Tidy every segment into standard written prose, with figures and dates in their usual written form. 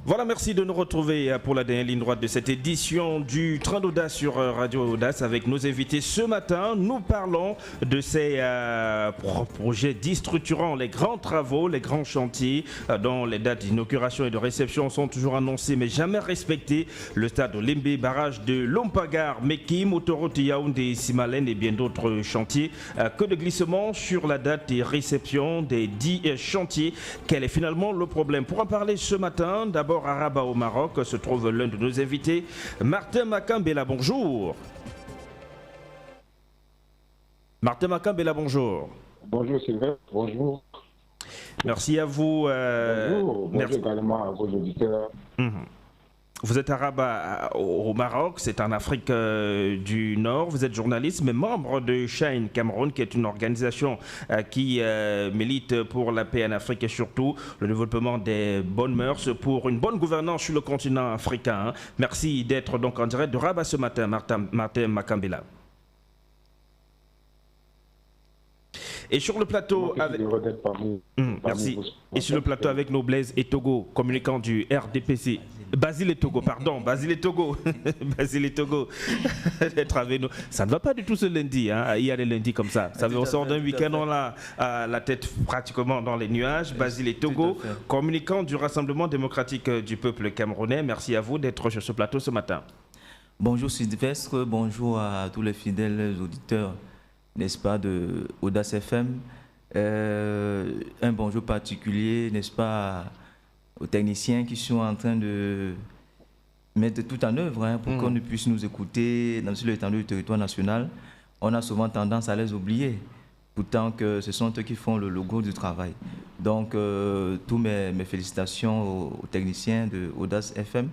Voilà, merci de nous retrouver pour la dernière ligne droite de cette édition du Train d'Audace sur Radio Audace avec nos invités. Ce matin, nous parlons de ces projets déstructurants, les grands travaux, les grands chantiers dont les dates d'inauguration et de réception sont toujours annoncées mais jamais respectées. Le stade Olembe, barrage de Lompagar, Mekim, autoroute Yaoundé, Simalène et bien d'autres chantiers. Que de glissement sur la date et réception des 10 chantiers. Quel est finalement le problème? Pour en parler ce matin, d'abord à Rabat au Maroc se trouve l'un de nos invités, Martin Makambela, bonjour. Martin Makambela, bonjour. Bonjour Sylvain, bonjour. Merci à vous. Bonjour, merci également à vos auditeurs. Vous êtes à Rabat au Maroc, c'est en Afrique du Nord. Vous êtes journaliste, mais membre de Shine Cameroun, qui est une organisation qui milite pour la paix en Afrique et surtout le développement des bonnes mœurs pour une bonne gouvernance sur le continent africain. Merci d'être donc en direct de Rabat ce matin, Martin Makambela. Et sur le plateau avec... merci. Et sur le plateau avec nos Blaise et Togo, communicant du RDPC. Basile et Togo, pardon, Basile et Togo. Basile et Togo. D'être avec nous. Ça ne va pas du tout ce lundi, hein. Il y a des lundis comme ça. Ça on sort d'un week-end, on a la tête pratiquement dans les nuages. Basile et Togo, communicant du Rassemblement démocratique du peuple camerounais. Merci à vous d'être sur ce plateau ce matin. Bonjour Sylvestre, bonjour à tous les fidèles auditeurs, n'est-ce pas, de Audace FM. Un bonjour particulier, n'est-ce pas, aux techniciens qui sont en train de mettre tout en œuvre pour qu'on puisse nous écouter sur l'étendue du territoire national. On a souvent tendance à les oublier, pourtant que ce sont eux qui font le logo du travail. Donc, tous mes félicitations aux techniciens de Audace FM.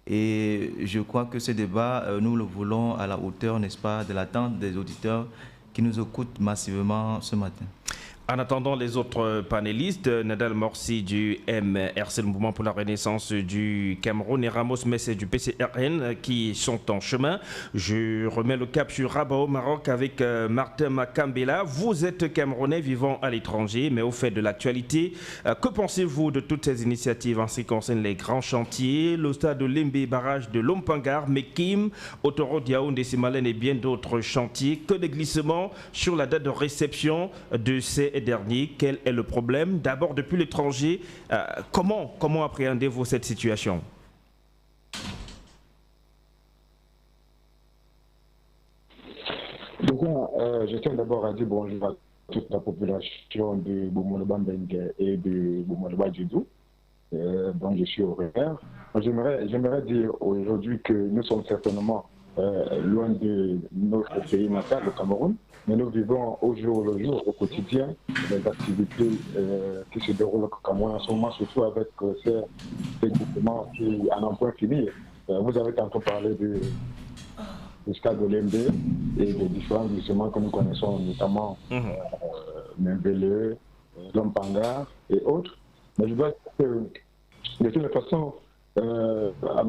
Et je crois que ce débat, nous le voulons à la hauteur, n'est-ce pas, de l'attente des auditeurs qui nous écoutent massivement ce matin. En attendant les autres panélistes, Nadal Morsi du MRC, le Mouvement pour la Renaissance du Cameroun, et Ramos Messé du PCRN qui sont en chemin. Je remets le cap sur Rabat au Maroc avec Martin Makambela. Vous êtes Camerounais vivant à l'étranger, mais au fait de l'actualité, que pensez-vous de toutes ces initiatives en ce qui concerne les grands chantiers, le stade de Lembe, barrage de Lompagar, Mekim, autoroute Yaoundé, Simalène et bien d'autres chantiers? Que de glissements sur la date de réception de ces dernier, quel est le problème? D'abord, depuis l'étranger, comment appréhendez-vous cette situation? Donc, je tiens d'abord à dire bonjour à toute la population de Boumoloba Mbengue et de Boumoloba Djidou, dont je suis originaire. J'aimerais dire aujourd'hui que nous sommes certainement loin de notre pays natal, le Cameroun, mais nous vivons au jour le jour, au quotidien, les activités qui se déroulent au Cameroun en ce moment, surtout avec ces groupements qui en ont point fini. Vous avez tantôt parlé du stade de Lembe et des différents glissements que nous connaissons, notamment Membele, Lompagar et autres. Mais je dois dire que, de toute façon, à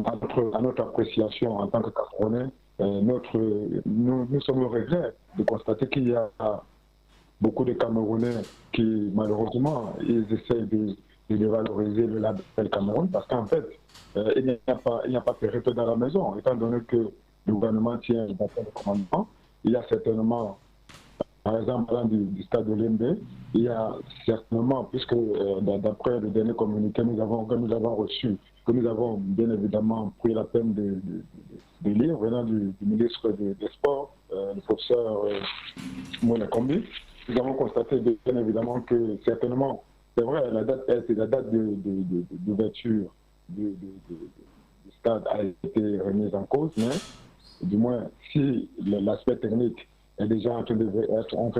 notre appréciation en tant que Camerounais, nous sommes au regret de constater qu'il y a beaucoup de Camerounais qui, malheureusement, ils essayent de dévaloriser le label Cameroun parce qu'en fait, il n'y a pas péripétie dans la maison. Étant donné que le gouvernement tient le bâton de commandement, il y a certainement, par exemple, du stade de Lembe, il y a certainement, puisque d'après le dernier communiqué que nous avons reçu, que nous avons bien évidemment pris la peine de lire, venant du ministre des Sports, le professeur Mouna Kombi, nous avons constaté bien évidemment que certainement, c'est vrai, la date d'ouverture du stade a été remise en cause, mais du moins, si l'aspect technique est déjà en train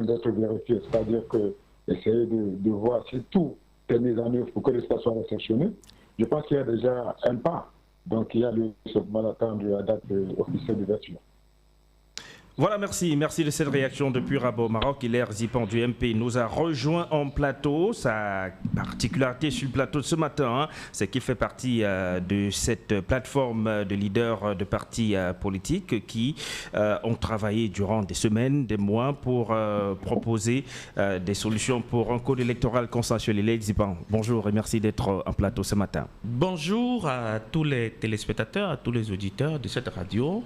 d'être vérifié, c'est-à-dire que essayer de voir si tout est mis en œuvre pour que le stade soit réceptionné, je pense qu'il y a déjà un pas. Donc il y a le seulement attendre la date officielle d'ouverture. Voilà, merci. Merci de cette réaction depuis Rabat au Maroc. Hilaire Zipan du MP nous a rejoint en plateau. Sa particularité sur le plateau de ce matin, c'est qu'il fait partie de cette plateforme de leaders de partis politiques qui ont travaillé durant des semaines, des mois pour proposer des solutions pour un code électoral consensuel. Hilaire Zipan, bonjour et merci d'être en plateau ce matin. Bonjour à tous les téléspectateurs, à tous les auditeurs de cette radio.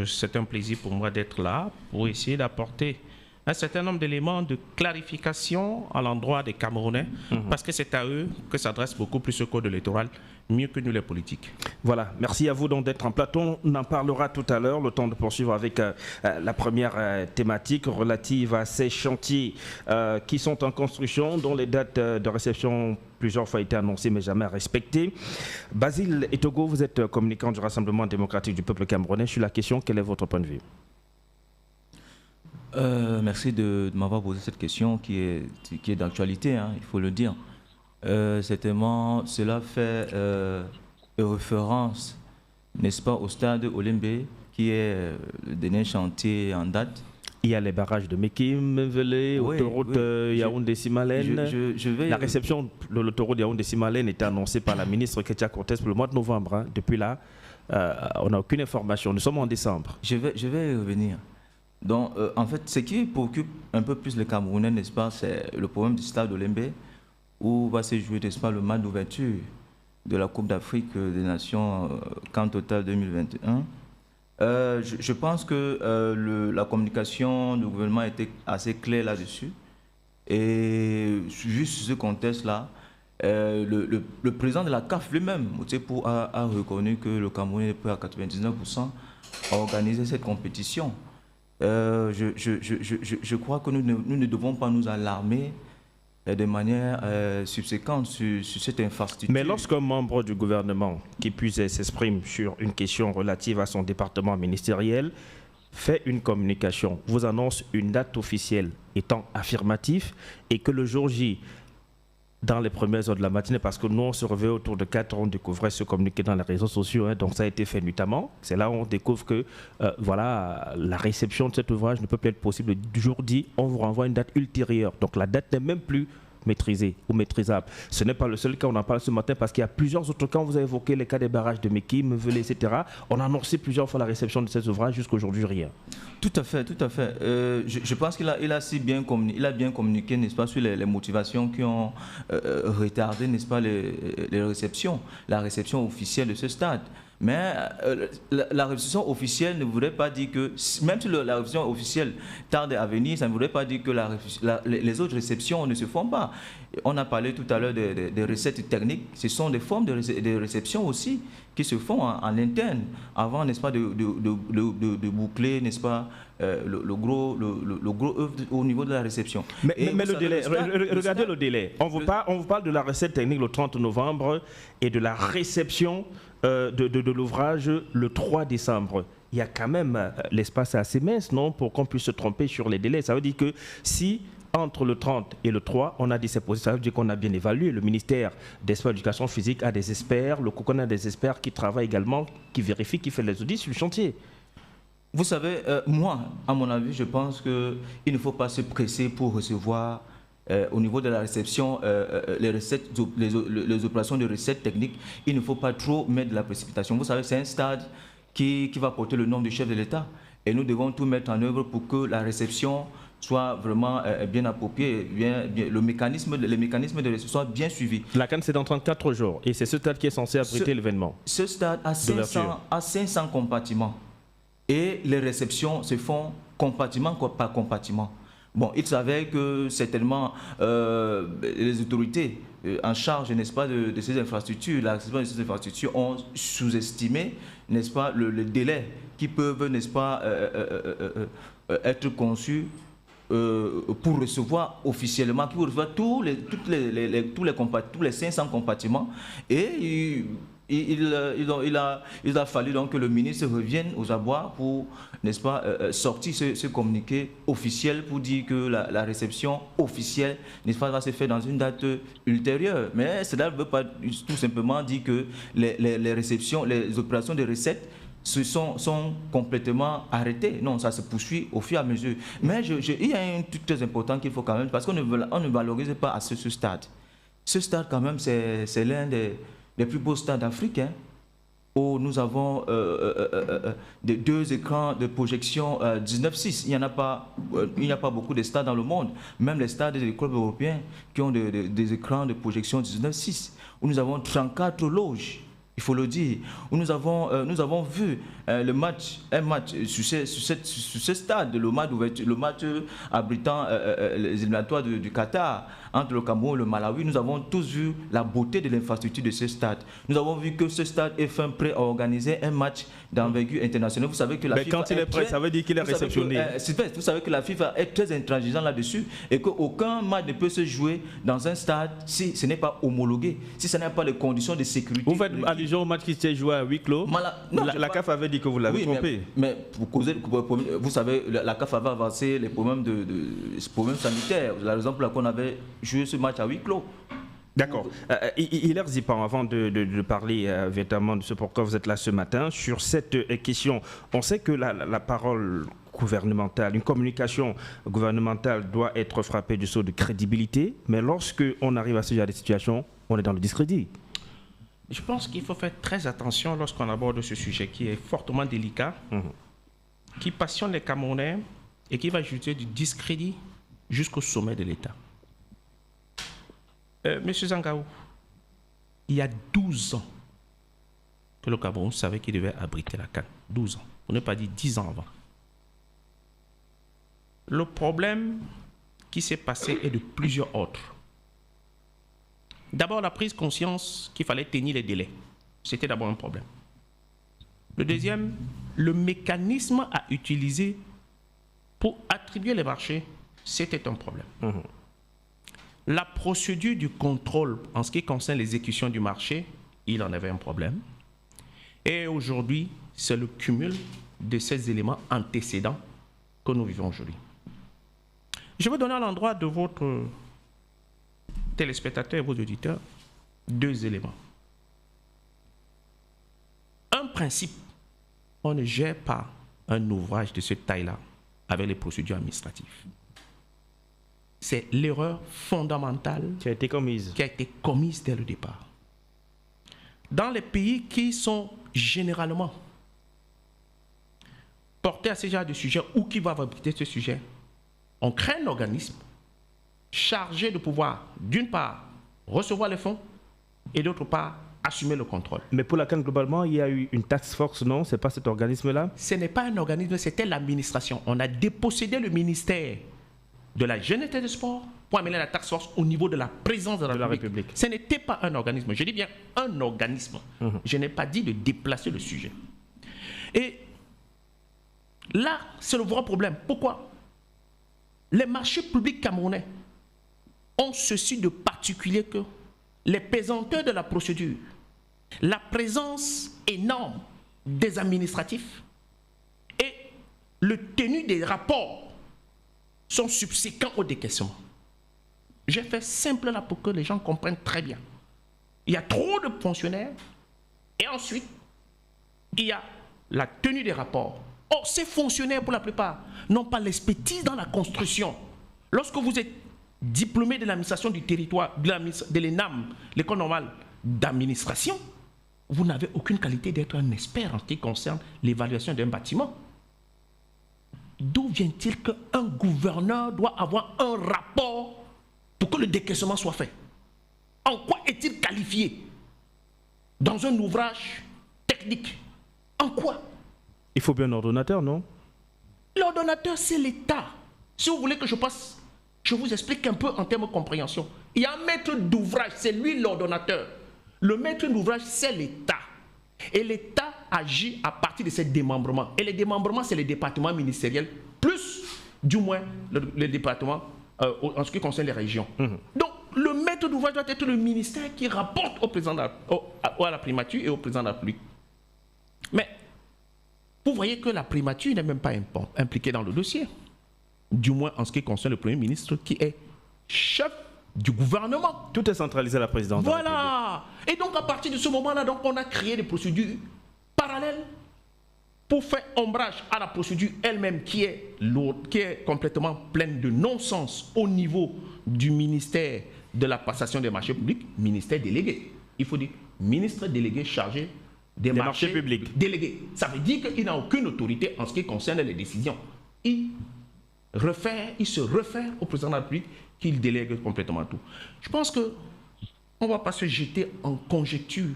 C'est un plaisir pour moi d'être là pour essayer d'apporter un certain nombre d'éléments de clarification à l'endroit des Camerounais, parce que c'est à eux que s'adresse beaucoup plus ce code électoral, mieux que nous les politiques. Voilà, merci à vous donc d'être en plateau. On en parlera tout à l'heure, le temps de poursuivre avec la première thématique relative à ces chantiers qui sont en construction, dont les dates de réception plusieurs fois été annoncées mais jamais respectées. Basile Etogo, vous êtes communicant du Rassemblement démocratique du peuple camerounais. Sur la question, quel est votre point de vue? Merci de m'avoir posé cette question qui est d'actualité, il faut le dire. Certainement, cela fait référence, n'est-ce pas, au stade Olembe, qui est le dernier chantier en date. Il y a les barrages de Mekim, Mvele, autoroute Yaoundé-Simalène. La réception de l'autoroute Yaoundé-Simalène était annoncée par la ministre Ketia Cortez pour le mois de novembre. Depuis là, on n'a aucune information. Nous sommes en décembre. Je vais y revenir. Donc, en fait, ce qui préoccupe un peu plus les Camerounais, n'est-ce pas, c'est le problème du stade Olembe, où va se jouer, n'est-ce pas, le match d'ouverture de la Coupe d'Afrique des Nations CAN Total 2021. Je pense que la communication du gouvernement était assez claire là-dessus. Et juste sur ce contexte-là, le président de la CAF lui-même a reconnu que le Cameroun est prêt à 99% à organiser cette compétition. Je crois que nous ne devons pas nous alarmer de manière subséquente sur cette infrastructure. Mais lorsqu'un membre du gouvernement qui puisse s'exprime sur une question relative à son département ministériel fait une communication, vous annonce une date officielle étant affirmatif et que le jour J, dans les premières heures de la matinée, parce que nous on se réveillait autour de 4 heures, on découvrait ce communiqué dans les réseaux sociaux, donc ça a été fait nuitamment. C'est là où on découvre que voilà, la réception de cet ouvrage ne peut plus être possible. Du jour dit, on vous renvoie une date ultérieure. Donc la date n'est même plus maîtrisé ou maîtrisable. Ce n'est pas le seul cas, on en parle ce matin parce qu'il y a plusieurs autres cas. Vous avez évoqué les cas des barrages de Mekim, Mvele, etc. On a annoncé plusieurs fois la réception de ces ouvrages, jusqu'à aujourd'hui rien. Tout à fait, tout à fait. Je pense qu'il a bien communiqué, n'est-ce pas, sur les motivations qui ont retardé, n'est-ce pas, les réceptions, la réception officielle de ce stade. Mais la réception officielle ne voudrait pas dire que, même si la réception officielle tarde à venir, ça ne voudrait pas dire que les autres réceptions ne se font pas. On a parlé tout à l'heure des recettes techniques. Ce sont des formes de réception aussi qui se font en interne, avant, n'est-ce pas, de boucler, n'est-ce pas, le gros œuvre au niveau de la réception. Mais le délai, regardez le délai. On vous parle de la recette technique le 30 novembre et de la réception de l'ouvrage le 3 décembre. Il y a quand même, l'espace est assez mince, non, pour qu'on puisse se tromper sur les délais. Ça veut dire que si entre le 30 et le 3, on a dit c'est possible, ça veut dire qu'on a bien évalué. Le ministère des Sports et de l'Éducation physique a des experts, le COCON a des experts qui travaillent également, qui vérifient, qui font les audits sur le chantier. Vous savez, moi, à mon avis, je pense qu'il ne faut pas se presser pour recevoir au niveau de la réception, les opérations de recettes techniques. Il ne faut pas trop mettre de la précipitation. Vous savez, c'est un stade qui va porter le nom du chef de l'État. Et nous devons tout mettre en œuvre pour que la réception soit vraiment bien appropriée, les mécanismes de réception soient bien suivis. La CAN, c'est dans 34 jours. Et c'est ce stade qui est censé abriter l'événement. Ce stade a 500 compartiments. Et les réceptions se font compartiment par compartiment. Bon, il s'avère que certainement les autorités en charge, n'est-ce pas, de ces infrastructures, la réception de ces infrastructures ont sous-estimé, n'est-ce pas, le délai qui peuvent, n'est-ce pas, être conçus pour recevoir officiellement, qui pour recevoir tous les 500 compartiments. Et il a fallu donc que le ministre revienne aux abois pour, n'est-ce pas, sortir ce communiqué officiel pour dire que la réception officielle, n'est-ce pas, va se faire dans une date ultérieure. Mais cela ne veut pas tout simplement dire que les réceptions, les opérations de recettes sont complètement arrêtés. Non, ça se poursuit au fur et à mesure. Mais il y a un truc très important qu'il faut quand même, parce qu'on ne valorise pas à ce stade. Ce stade, quand même, c'est l'un des plus beaux stades d'Afrique, hein, où nous avons 2 écrans de projection 19:6. Il n'y a pas beaucoup de stades dans le monde. Même les stades des clubs européens qui ont des écrans de projection 19:6, où nous avons 34 loges. Il faut le dire, où nous avons vu un match sur ce stade, le match abritant les éliminatoires du Qatar entre le Cameroun et le Malawi. Nous avons tous vu la beauté de l'infrastructure de ce stade. Nous avons vu que ce stade est fin prêt à organiser un match d'envergure internationale. Vous savez que la FIFA quand il est prêt, ça veut dire qu'il est réceptionné. Vous savez que la FIFA est très intransigeante là-dessus et qu'aucun match ne peut se jouer dans un stade si ce n'est pas homologué, si ce n'est pas les conditions de sécurité. Vous faites allusion au match qui s'est joué à huis clos. La CAF avait dit que vous l'avez trompé. Mais vous savez, la CAF avait avancé les problèmes sanitaires. C'est la raison pour laquelle on avait joué ce match à huis clos. D'accord. Hilaire Zipan, avant de parler véritablement de ce pourquoi vous êtes là ce matin, sur cette question, on sait que la parole gouvernementale, une communication gouvernementale doit être frappée du sceau de crédibilité, mais lorsque on arrive à ce genre de situation, on est dans le discrédit. Je pense qu'il faut faire très attention lorsqu'on aborde ce sujet qui est fortement délicat, qui passionne les Camerounais et qui va jeter du discrédit jusqu'au sommet de l'État. Monsieur Zangaou, il y a 12 ans que le Cameroun savait qu'il devait abriter la CAN. 12 ans, pour ne pas dire 10 ans avant. Le problème qui s'est passé est de plusieurs autres. D'abord, la prise de conscience qu'il fallait tenir les délais. C'était d'abord un problème. Le deuxième, le mécanisme à utiliser pour attribuer les marchés, c'était un problème. La procédure du contrôle en ce qui concerne l'exécution du marché, il en avait un problème. Et aujourd'hui, c'est le cumul de ces éléments antécédents que nous vivons aujourd'hui. Je vais donner à l'endroit de votre téléspectateurs et vos auditeurs 2 éléments. Un principe, on ne gère pas un ouvrage de cette taille-là avec les procédures administratives. C'est l'erreur fondamentale qui a été commise dès le départ. Dans les pays qui sont généralement portés à ce genre de sujet ou qui va abriter ce sujet, on crée un organisme chargé de pouvoir, d'une part, recevoir les fonds et d'autre part, assumer le contrôle. Mais pour la CAN, globalement, il y a eu une task force, non? Ce n'est pas cet organisme-là? Ce n'est pas un organisme, c'était l'administration. On a dépossédé le ministère de la Jeunesse et des Sports pour amener la task force au niveau de la présidence de la République. Ce n'était pas un organisme. Je dis bien un organisme. Je n'ai pas dit de déplacer le sujet. Et là, c'est le vrai problème. Pourquoi? Les marchés publics camerounais ont ceci de particulier que les pesanteurs de la procédure, la présence énorme des administratifs et le tenu des rapports sont subséquents au décaissement. J'ai fait simple là pour que les gens comprennent très bien. Il y a trop de fonctionnaires et ensuite, il y a la tenue des rapports. Or, ces fonctionnaires, pour la plupart, n'ont pas l'expertise dans la construction. Lorsque vous êtes diplômé de l'administration du territoire, de l'ENAM, l'école normale d'administration, vous n'avez aucune qualité d'être un expert en ce qui concerne l'évaluation d'un bâtiment. D'où vient-il qu'un gouverneur doit avoir un rapport pour que le décaissement soit fait? En quoi est-il qualifié dans un ouvrage technique? En quoi? Il faut bien un ordonnateur, non? L'ordonnateur, c'est l'État. Si vous voulez que je passe, je vous explique un peu en termes de compréhension. Il y a un maître d'ouvrage, c'est lui l'ordonnateur. Le maître d'ouvrage, c'est l'État. Et l'État agit à partir de ces démembrements. Et les démembrements, c'est les départements ministériels, plus, du moins, le département en ce qui concerne les régions. Donc, le maître d'ouvrage doit être le ministère qui rapporte au président à la primature et au président de la République. Mais, vous voyez que la primature n'est même pas impliquée dans le dossier. Du moins en ce qui concerne le Premier ministre qui est chef du gouvernement. Tout est centralisé à la présidence. Voilà. Et donc à partir de ce moment-là, donc, on a créé des procédures parallèles pour faire ombrage à la procédure elle-même qui est lourde, qui est complètement pleine de non-sens au niveau du ministère de la passation des marchés publics, ministère délégué. Il faut dire ministre délégué chargé des marchés publics. Délégué. Ça veut dire qu'il n'a aucune autorité en ce qui concerne les décisions. Il se réfère au président de la République qu'il délègue complètement tout. Je pense qu'on ne va pas se jeter en conjecture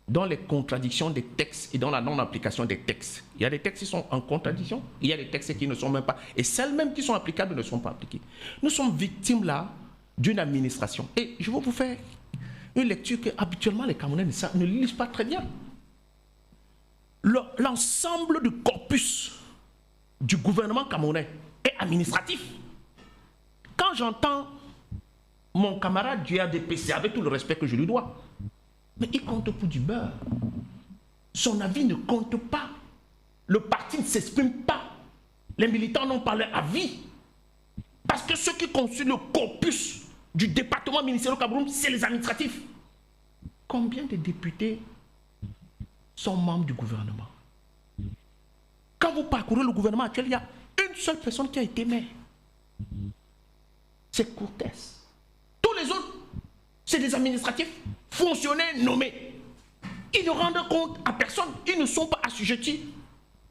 dans les contradictions des textes et dans la non-application des textes. Il y a des textes qui sont en contradiction, il y a des textes qui ne sont même pas, et celles mêmes qui sont applicables ne sont pas appliquées. Nous sommes victimes là d'une administration. Et je vais vous faire une lecture que habituellement les Camerounais ne lisent pas très bien. L'ensemble du corpus du gouvernement camerounais est administratif. Quand j'entends mon camarade du RDPC, avec tout le respect que je lui dois, mais il compte pour du beurre. Son avis ne compte pas. Le parti ne s'exprime pas. Les militants n'ont pas leur avis. Parce que ceux qui constituent le corpus du département ministériel au Cameroun, c'est les administratifs. Combien de députés sont membres du gouvernement? Quand vous parcourez le gouvernement actuel, il y a une seule personne qui a été maire. C'est Cortès. Tous les autres, c'est des administratifs, fonctionnaires nommés. Ils ne rendent compte à personne. Ils ne sont pas assujettis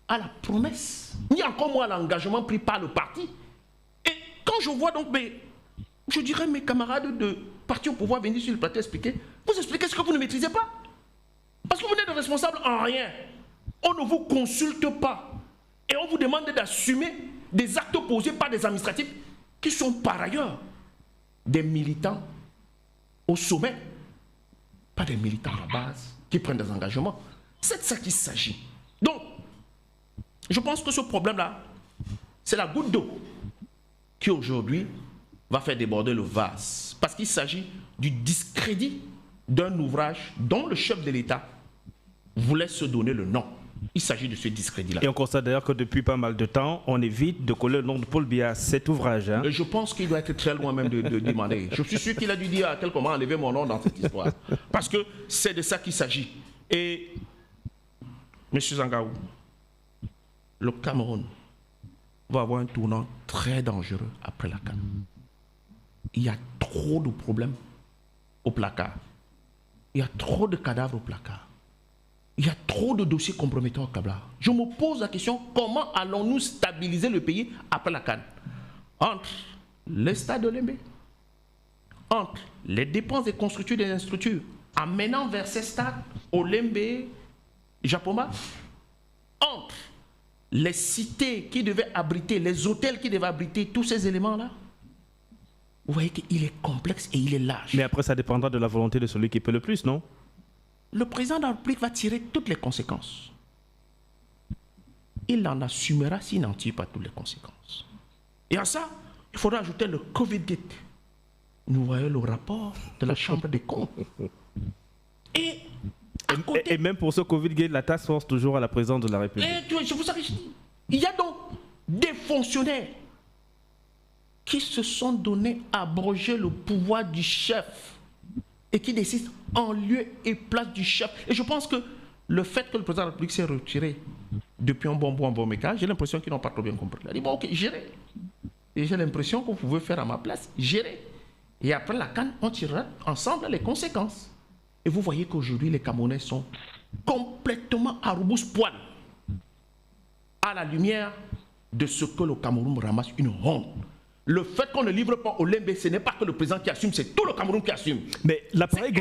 à la promesse, ni encore moins à l'engagement pris par le parti. Et quand je vois donc, je dirais mes camarades de parti au pouvoir venir sur le plateau expliquer, vous expliquez ce que vous ne maîtrisez pas. Parce que vous n'êtes responsable en rien. On ne vous consulte pas. Et on vous demande d'assumer des actes posés par des administratifs qui sont par ailleurs des militants au sommet, pas des militants à la base qui prennent des engagements. C'est de ça qu'il s'agit. Donc, je pense que ce problème-là, c'est la goutte d'eau qui aujourd'hui va faire déborder le vase. Parce qu'il s'agit du discrédit d'un ouvrage dont le chef de l'État voulait se donner le nom. Il s'agit de ce discrédit-là. Et on constate d'ailleurs que depuis pas mal de temps, on évite de coller le nom de Paul Biya à cet ouvrage. Hein. Je pense qu'il doit être très loin même de demander. Je suis sûr qu'il a dû dire à quelqu'un comment enlever mon nom dans cette histoire. Parce que c'est de ça qu'il s'agit. Et, M. Zangaou, le Cameroun va avoir un tournant très dangereux après la CAN. Il y a trop de problèmes au placard. Il y a trop de cadavres au placard. Il y a trop de dossiers compromettants au Kabla. Je me pose la question, comment allons-nous stabiliser le pays après la CAN? Entre les stades de Lembe, entre les dépenses de construction des infrastructures, amenant vers ces stades, au Lembe, Japoma, entre les cités qui devaient abriter, les hôtels qui devaient abriter tous ces éléments-là, vous voyez qu'il est complexe et il est large. Mais après, ça dépendra de la volonté de celui qui peut le plus, non? Le président de la République va tirer toutes les conséquences. Il en assumera s'il n'en tire pas toutes les conséquences. Et à ça, il faudra ajouter le Covid-Gate. Nous voyons le rapport de la Chambre des comptes. Et même pour ce Covid-Gate, la task force toujours à la présidence de la République. Je vous avais dit, il y a donc des fonctionnaires qui se sont donné à abroger le pouvoir du chef et qui décident en lieu et place du chef. Et je pense que le fait que le président de la République s'est retiré depuis un bon méca, j'ai l'impression qu'ils n'ont pas trop bien compris. Il a dit, bon, ok, gérez. Et j'ai l'impression que vous pouvez faire à ma place, gérez. Et après la CAN, on tirera ensemble les conséquences. Et vous voyez qu'aujourd'hui, les Camerounais sont complètement à rebrousse-poil à la lumière de ce que le Cameroun ramasse une honte. Le fait qu'on ne livre pas au Lembe, ce n'est pas que le président qui assume, c'est tout le Cameroun qui assume. Mais l'appareil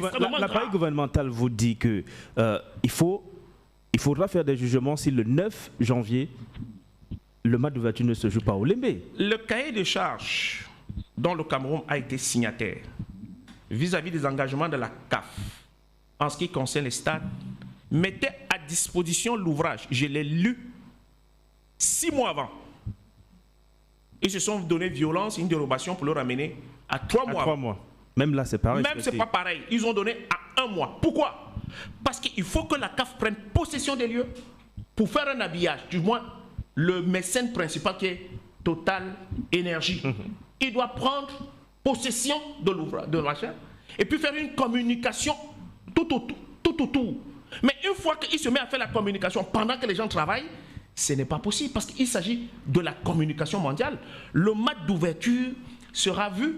gouvernemental vous dit que il faudra faire des jugements si le 9 janvier, le match d'ouverture ne se joue pas au Lembe. Le cahier de charges dont le Cameroun a été signataire vis-à-vis des engagements de la CAF en ce qui concerne les stades mettait à disposition l'ouvrage. Je l'ai lu 6 mois avant. Ils se sont donné violence, une dérogation pour le ramener à 3 mois. 3 mois. Même là, c'est pareil. Même c'est pas pareil. Ils ont donné à 1 mois. Pourquoi? Parce qu'il faut que la CAF prenne possession des lieux pour faire un habillage. Du moins, le mécène principal qui est Total Énergie. Il doit prendre possession de l'ouvrage, de l'achat, et puis faire une communication tout autour. Mais une fois qu'il se met à faire la communication pendant que les gens travaillent, Ce n'est pas possible parce qu'il s'agit de la communication mondiale. Le match d'ouverture sera vu,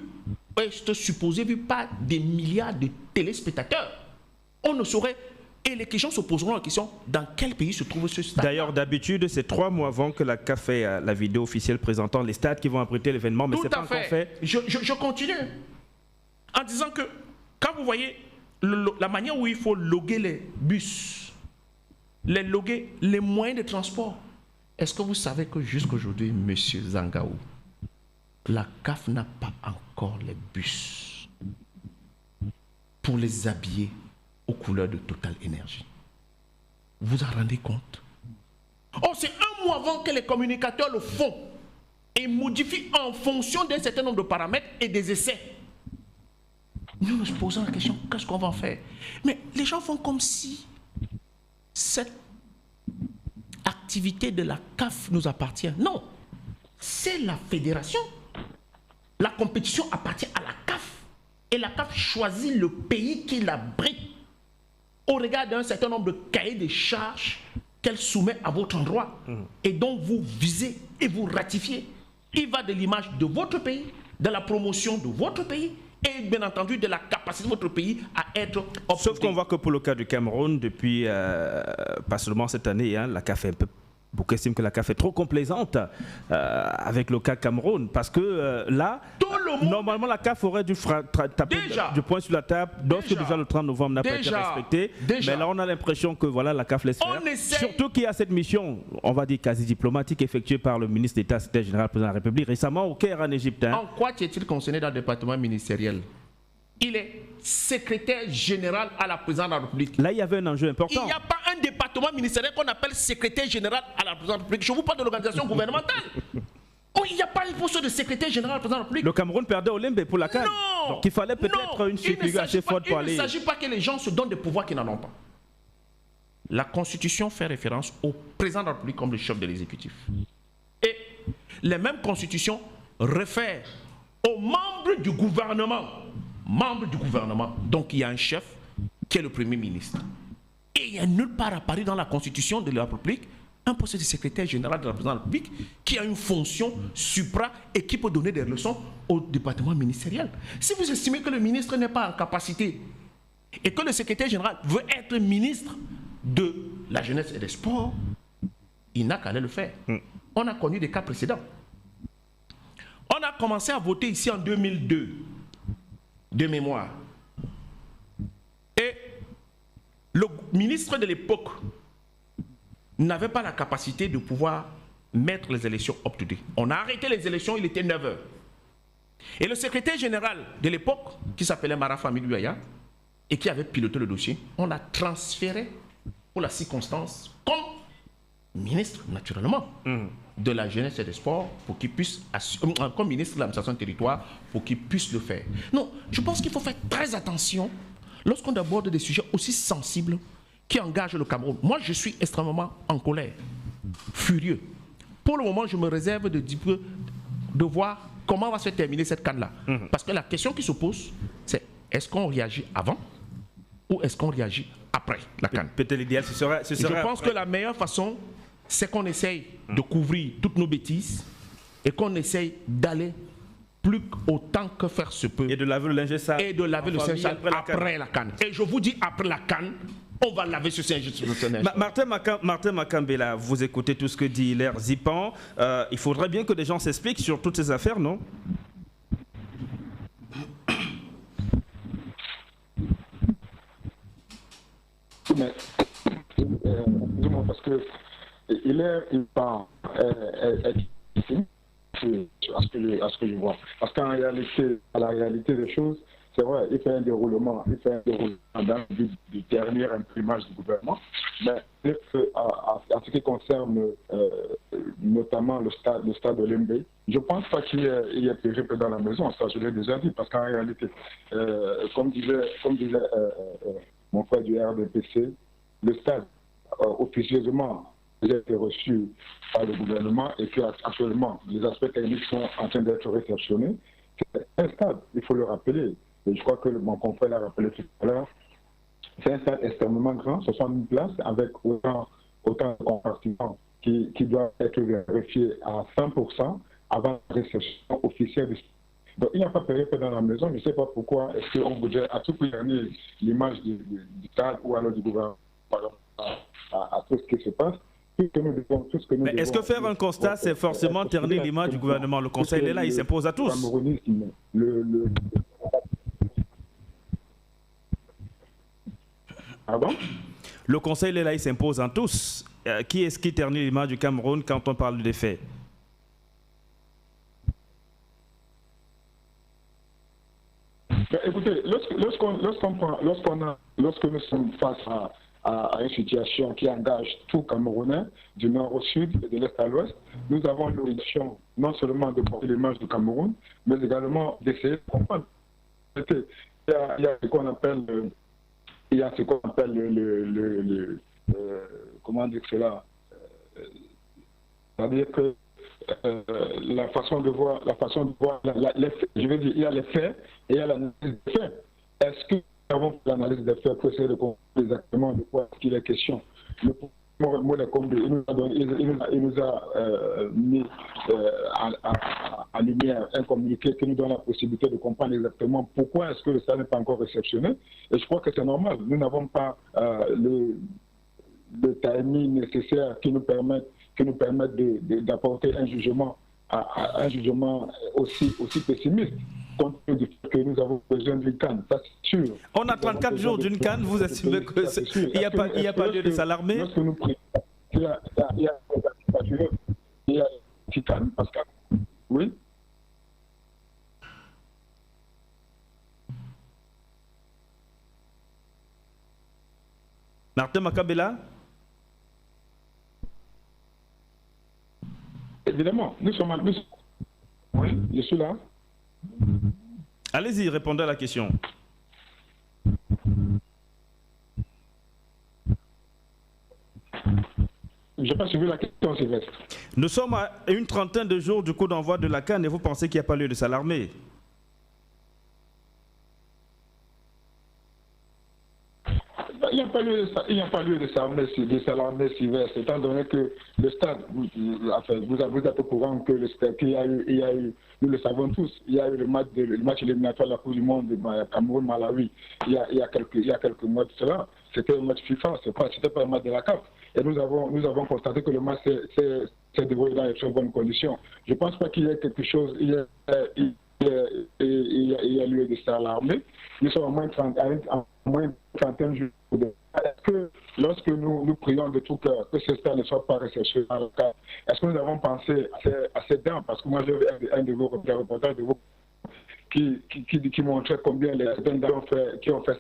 est supposé vu par des milliards de téléspectateurs. On ne saurait, et les questions se poseront la question, dans quel pays se trouve ce stade? D'ailleurs, d'habitude, c'est 3 mois avant que la CAF fait la vidéo officielle présentant les stades qui vont abriter l'événement, mais c'est pas encore fait. Je continue en disant que quand vous voyez la manière où il faut loguer les bus, loguer les moyens de transport, est-ce que vous savez que jusqu'aujourd'hui, M. Zangaou, la CAF n'a pas encore les bus pour les habiller aux couleurs de Total Énergie? Vous vous en rendez compte? Oh, c'est un mois avant que les communicateurs le font et modifient en fonction d'un certain nombre de paramètres et des essais. Nous nous posons la question, qu'est-ce qu'on va en faire? Mais les gens font comme si cette activité de la CAF nous appartient. Non, c'est la fédération. La compétition appartient à la CAF. Et la CAF choisit le pays qui l'abrite au regard d'un certain nombre de cahiers de charges qu'elle soumet à votre endroit et dont vous visez et vous ratifiez. Il va de l'image de votre pays, de la promotion de votre pays et bien entendu de la capacité de votre pays à être observé. Sauf qu'on voit que pour le cas du Cameroun, depuis pas seulement cette année, hein, la CAF est un peu... Beaucoup estiment que la CAF est trop complaisante avec le cas Cameroun parce que là, normalement la CAF aurait dû taper du poing sur la table lorsque déjà le 30 novembre n'a pas été respecté. Mais là, on a l'impression que voilà, la CAF laisse faire. Surtout qu'il y a cette mission, on va dire quasi diplomatique, effectuée par le ministre d'État, secrétaire général, président de la République, récemment au Caire en Égypte. Hein. En quoi est-il concerné dans le département ministériel? Il est secrétaire général à la présidence de la République. Là, il y avait un enjeu important. Il n'y a pas un département ministériel qu'on appelle secrétaire général à la présidence de la République. Je vous parle de l'organisation gouvernementale. Oh, il n'y a pas un poste de secrétaire général à la présidence de la République. Le Cameroun perdait au Lembe pour la CAN. Non. Donc il fallait peut-être une figure assez forte pour aller... Il ne s'agit pas que les gens se donnent des pouvoirs qu'ils n'en ont pas. La Constitution fait référence au président de la République comme le chef de l'exécutif. Et les mêmes constitutions réfèrent aux membres du gouvernement. Donc il y a un chef qui est le Premier ministre. Et il n'y a nulle part apparu dans la Constitution de la République un poste de secrétaire général de la présidence de la République qui a une fonction supra et qui peut donner des leçons au département ministériel. Si vous estimez que le ministre n'est pas en capacité et que le secrétaire général veut être ministre de la jeunesse et des sports, il n'a qu'à aller le faire. On a connu des cas précédents. On a commencé à voter ici en 2002. De mémoire. Et le ministre de l'époque n'avait pas la capacité de pouvoir mettre les élections up-to-date. On a arrêté les élections, il était 9h. Et le secrétaire général de l'époque, qui s'appelait Marafa Midouaya, et qui avait piloté le dossier, on a transféré pour la circonstance comme ministre, naturellement, de la jeunesse et des sports, pour qu'il puisse, comme ministre de l'administration du territoire, pour qu'il puisse le faire. Non, je pense qu'il faut faire très attention lorsqu'on aborde des sujets aussi sensibles qui engagent le Cameroun. Moi, je suis extrêmement en colère, furieux. Pour le moment, je me réserve de voir comment va se terminer cette CAN-là. Parce que la question qui se pose, c'est est-ce qu'on réagit avant ou est-ce qu'on réagit après la CAN? Peut-être l'idéal, ce serait je pense que la meilleure façon, c'est qu'on essaye de couvrir toutes nos bêtises et qu'on essaye d'aller plus autant que faire se peut. Et de laver le linge sale. Et de laver le linge sale après la CAN. Et je vous dis, après la CAN, on va laver ce linge sale. Martin Makambela, vous écoutez tout ce que dit Hilaire Zipan. Il faudrait bien que des gens s'expliquent sur toutes ces affaires, non? Mais, excusez-moi, parce que il parle à ce que je vois. Parce qu'en réalité, à la réalité des choses, c'est vrai, il fait un déroulement dans le but du dernier imprimage du gouvernement. Mais à ce qui concerne notamment le stade de Lembe, je ne pense pas qu'il y ait périple dans la maison. Ça, je l'ai déjà dit. Parce qu'en réalité, comme disait mon frère du RDPC, le stade, officieusement, a été reçu par le gouvernement et que actuellement, les aspects techniques sont en train d'être réceptionnés. C'est un stade, il faut le rappeler. Et je crois que mon confrère l'a rappelé tout à l'heure. C'est un stade extrêmement grand, 60 000 places, avec autant de compartiments qui doivent être vérifiés à 100% avant la réception officielle. Donc, il n'y a pas péril dans la maison. Je ne sais pas pourquoi est-ce qu'on voudrait à tout prix gagner l'image du stade ou alors du gouvernement par rapport à tout ce qui se passe. Mais est-ce que faire un constat, c'est forcément ternir l'image du gouvernement? Le Conseil est là, il s'impose à tous. Pardon? Le Conseil est là, il s'impose en tous. Qui est-ce qui ternit l'image du Cameroun quand on parle des faits? Écoutez, lorsque nous sommes face à une situation qui engage tout Camerounais, du nord au sud et de l'est à l'ouest, nous avons l'obligation non seulement de porter l'image du Cameroun, mais également d'essayer de comprendre. Il y a ce qu'on appelle comment dire cela, c'est-à-dire que la façon de voir, les faits, je veux dire, il y a les faits et il y a l'analyse des faits. Est-ce que nous avons fait l'analyse des faits pour essayer de comprendre exactement de quoi il est question? Le il nous a mis à lumière un communiqué qui nous donne la possibilité de comprendre exactement pourquoi est-ce que ça n'est pas encore réceptionné. Et je crois que c'est normal. Nous n'avons pas le timing nécessaire qui nous permette d'apporter un jugement aussi pessimiste, compte tenu du fait que nous avons besoin d'une canne, ça c'est sûr. On a 34 jours d'une canne, vous estimez qu'il n'y a pas lieu de s'alarmer? Lorsque nous prions, il y a une canne, parce que... Oui. Martin Makabela? Évidemment, nous sommes... Oui, je suis là. Allez-y, répondez à la question. Je n'ai pas suivi la question, Sylvestre. Nous sommes à une trentaine de jours du coup d'envoi de la CAN et vous pensez qu'il n'y a pas lieu de s'alarmer? Il n'y a pas lieu de s'alarmer, Sylvestre, étant donné que le stade, vous êtes au courant que qu'il y a eu, nous le savons tous, il y a eu le match éliminatoire de la Coupe du Monde de Cameroun-Malawi il y a quelques mois de cela. C'était un match FIFA, c'était pas un match de la CAF. Et nous avons constaté que le match s'est déroulé dans les très bonnes conditions. Je ne pense pas qu'il y ait quelque chose, il y a lieu de s'alarmer. Nous sommes à moins de 31 jours. Est-ce que lorsque nous prions de tout cœur que ce stade ne soit pas réceptionné dans le cas, est-ce que nous avons pensé à ces dents? Parce que moi j'ai vu un de vos reportages qui montrait combien les dents qui ont fait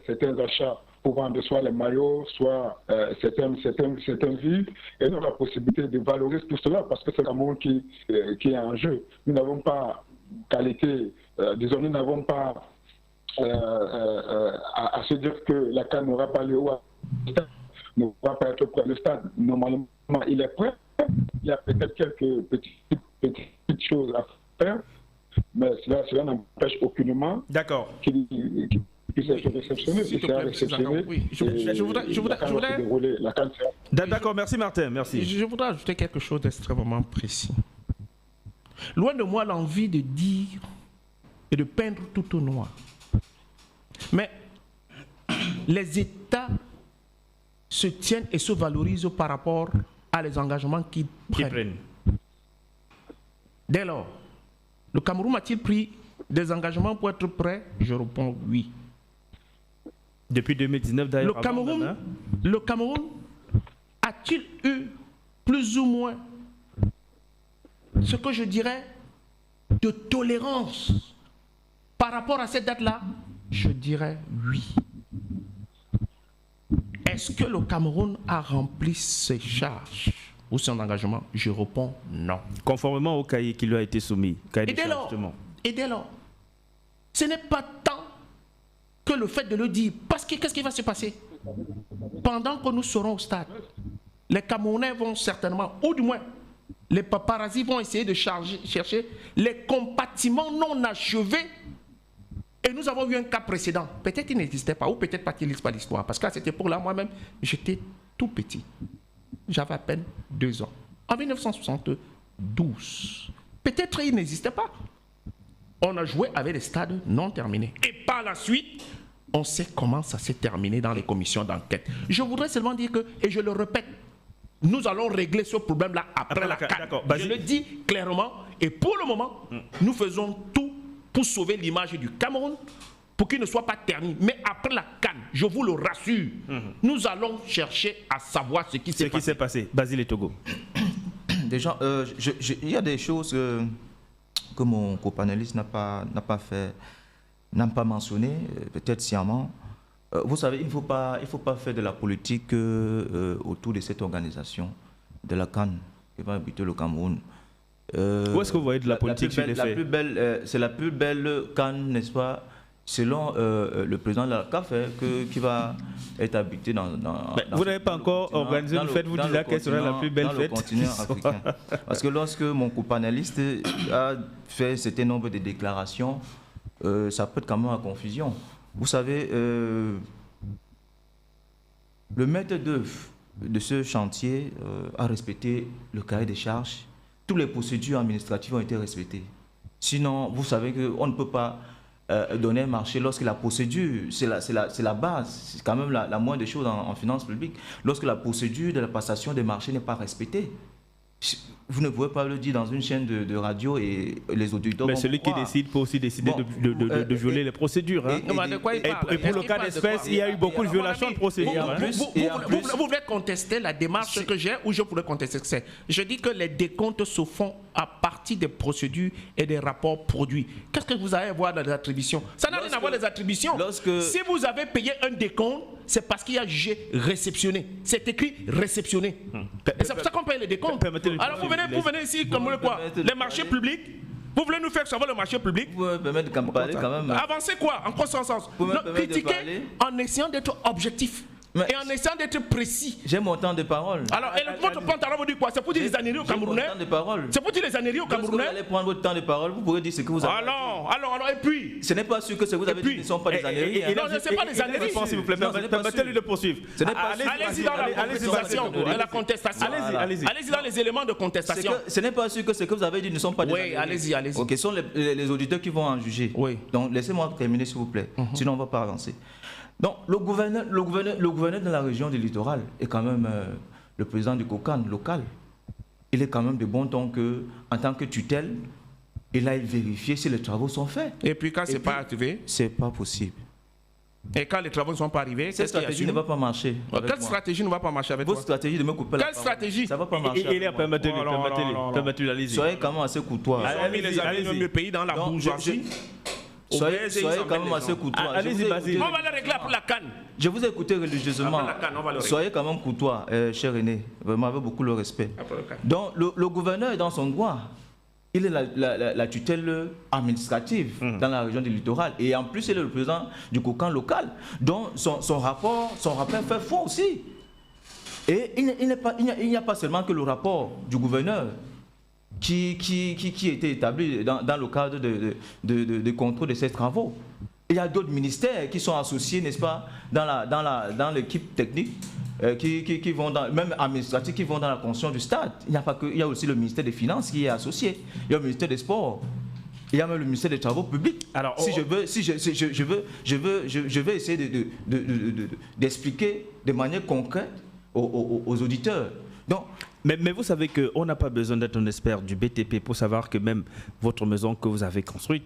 certains achats pour vendre soit les maillots, soit certains vies, et nous avons la possibilité de valoriser tout cela parce que c'est le Cameroun qui est en jeu. Nous n'avons pas qualité, disons, nous n'avons pas à se dire que la CAN n'aura pas lieu ou ne va pas être prêt. Le stade, normalement, il est prêt. Il y a peut-être quelques petites choses à faire, mais cela n'empêche aucunement qu'il puisse être réceptionné. D'accord, merci Martin, merci. Je voudrais ajouter quelque chose d'extrêmement précis. Loin de moi l'envie de dire et de peindre tout au noir. Mais les États se tiennent et se valorisent par rapport à les engagements qu'ils prennent. Dès lors, le Cameroun a-t-il pris des engagements pour être prêt? Je réponds oui. Depuis 2019 d'ailleurs. Le Cameroun a-t-il eu plus ou moins ce que je dirais de tolérance par rapport à cette date-là? Je dirais oui. Est-ce que le Cameroun a rempli ses charges ou son engagement? Je réponds non. Conformément au cahier qui lui a été soumis. Et dès lors, ce n'est pas tant que le fait de le dire. Parce que qu'est-ce qui va se passer? Pendant que nous serons au stade, les Camerounais vont certainement, ou du moins, les paparazzis vont essayer de chercher les compartiments non achevés. Et nous avons eu un cas précédent. Peut-être qu'il n'existait pas, ou peut-être pas qu'il n'existe pas l'histoire. Parce qu'à cette époque-là, moi-même, j'étais tout petit. j'avais à peine 2 ans. En 1972, peut-être il n'existait pas. On a joué avec des stades non terminés. Et par la suite, on sait comment ça s'est terminé dans les commissions d'enquête. Je voudrais seulement dire que, et je le répète, nous allons régler ce problème-là après la CAN. Je le dis clairement. Et pour le moment, nous faisons tout pour sauver l'image du Cameroun, pour qu'il ne soit pas terni. Mais après la CAN, je vous le rassure, nous allons chercher à savoir ce qui s'est passé. Basile et Togo. Déjà, il y a des choses que mon copanéliste n'a pas mentionné, peut-être sciemment. Vous savez, il ne faut pas faire de la politique autour de cette organisation, de la CAN, qui va habiter le Cameroun. Où est-ce que vous voyez de la politique sur les faits? C'est la plus belle CAN, n'est-ce pas, selon le président de la CAF, qui va être habité dans vous n'avez pas encore organisé une fête, vous dites quelle serait la plus belle fête dans le continent africain. Parce que lorsque mon copanéliste a fait un certain nombre de déclarations, ça peut être quand même à confusion. Vous savez, le maître d'œuvre de ce chantier a respecté le cahier des charges. Toutes les procédures administratives ont été respectées. Sinon, vous savez qu'on ne peut pas donner un marché lorsque la procédure, c'est la base, c'est quand même la moindre des choses en finances publiques. Lorsque la procédure de la passation des marchés n'est pas respectée, vous ne pouvez pas le dire dans une chaîne de radio et les auditeurs. Mais celui qui décide peut aussi décider de violer les procédures. Hein. Et pour le cas d'espèce, il y a eu beaucoup de violations de procédures. Vous voulez contester la démarche que j'ai ou je pourrais contester ce que c'est? Je dis que les décomptes se font à partir des procédures et des rapports produits. Qu'est-ce que vous avez à voir dans les attributions? Ça n'a rien à voir les attributions. Si vous avez payé un décompte, c'est parce qu'il y a jugé réceptionné. C'est écrit réceptionné. Et c'est pour ça qu'on paye les décomptes. Alors vous venez ici comme quoi? Les marchés publics. Vous voulez nous faire savoir le marché public? Vous pouvez permettre de parler quand même. Avancez quoi? En quoi sens? Critiquer en essayant d'être objectif. Et en essayant d'être précis. J'ai mon temps de parole. Alors, votre pantalon vous dit quoi? C'est pour dire les âneries aux Camerounais? C'est pour dire les âneries aux Camerounais? Vous allez prendre votre temps de parole, vous pourrez dire ce que vous avez. Alors, et puis? Ce n'est pas sûr que ce que vous avez dit ne sont pas des âneries. Non, ce n'est pas des âneries. S'il vous plaît, permettez-lui de poursuivre. Allez-y dans la contestation. Allez-y dans les éléments de contestation. Ce n'est pas sûr que ce que vous avez dit ne sont pas des âneries. Oui, allez-y. Ok, ce sont les auditeurs qui vont en juger. Oui. Donc, laissez-moi terminer, s'il vous plaît. Sinon, on ne va pas avancer. Donc, le gouverneur de la région du littoral est quand même le président du COCAN local. Il est quand même de bon ton qu'en tant que tutelle, il aille vérifier si les travaux sont faits. Et puis quand ce n'est pas arrivé? C'est pas possible. Et quand les travaux ne sont pas arrivés, cette stratégie ne va pas marcher. Quelle stratégie ne va pas marcher avec votre stratégie de me couper la parole. Quelle stratégie? Ça ne va pas marcher. Permettez-lui, allez-y. Soyez quand même assez courtois. Allez-y, le pays dans la bourgeoisie. Soyez quand même assez courtois. Allez-y, Basile. On va le régler pour la CAN. Je vous ai écouté religieusement. Soyez quand même courtois, cher René. Vraiment, avec beaucoup de respect. Donc, le gouverneur est dans son droit. Il est la tutelle administrative dans la région du littoral. Et en plus, il est le président du COCAN local. Donc, son rapport fait foi aussi. Et il n'y a pas seulement que le rapport du gouverneur qui a été établi dans le cadre de contrôle de ces travaux. Il y a d'autres ministères qui sont associés, n'est-ce pas, dans l'équipe technique, qui vont même administrative, qui vont dans la construction du stade. Il n'y a pas que, il y a aussi le ministère des Finances qui est associé. Il y a le ministère des Sports. Il y a même le ministère des Travaux publics. Alors, je veux essayer d'expliquer de manière concrète aux auditeurs. Donc, mais vous savez qu'on n'a pas besoin d'être un expert du BTP pour savoir que même votre maison que vous avez construite,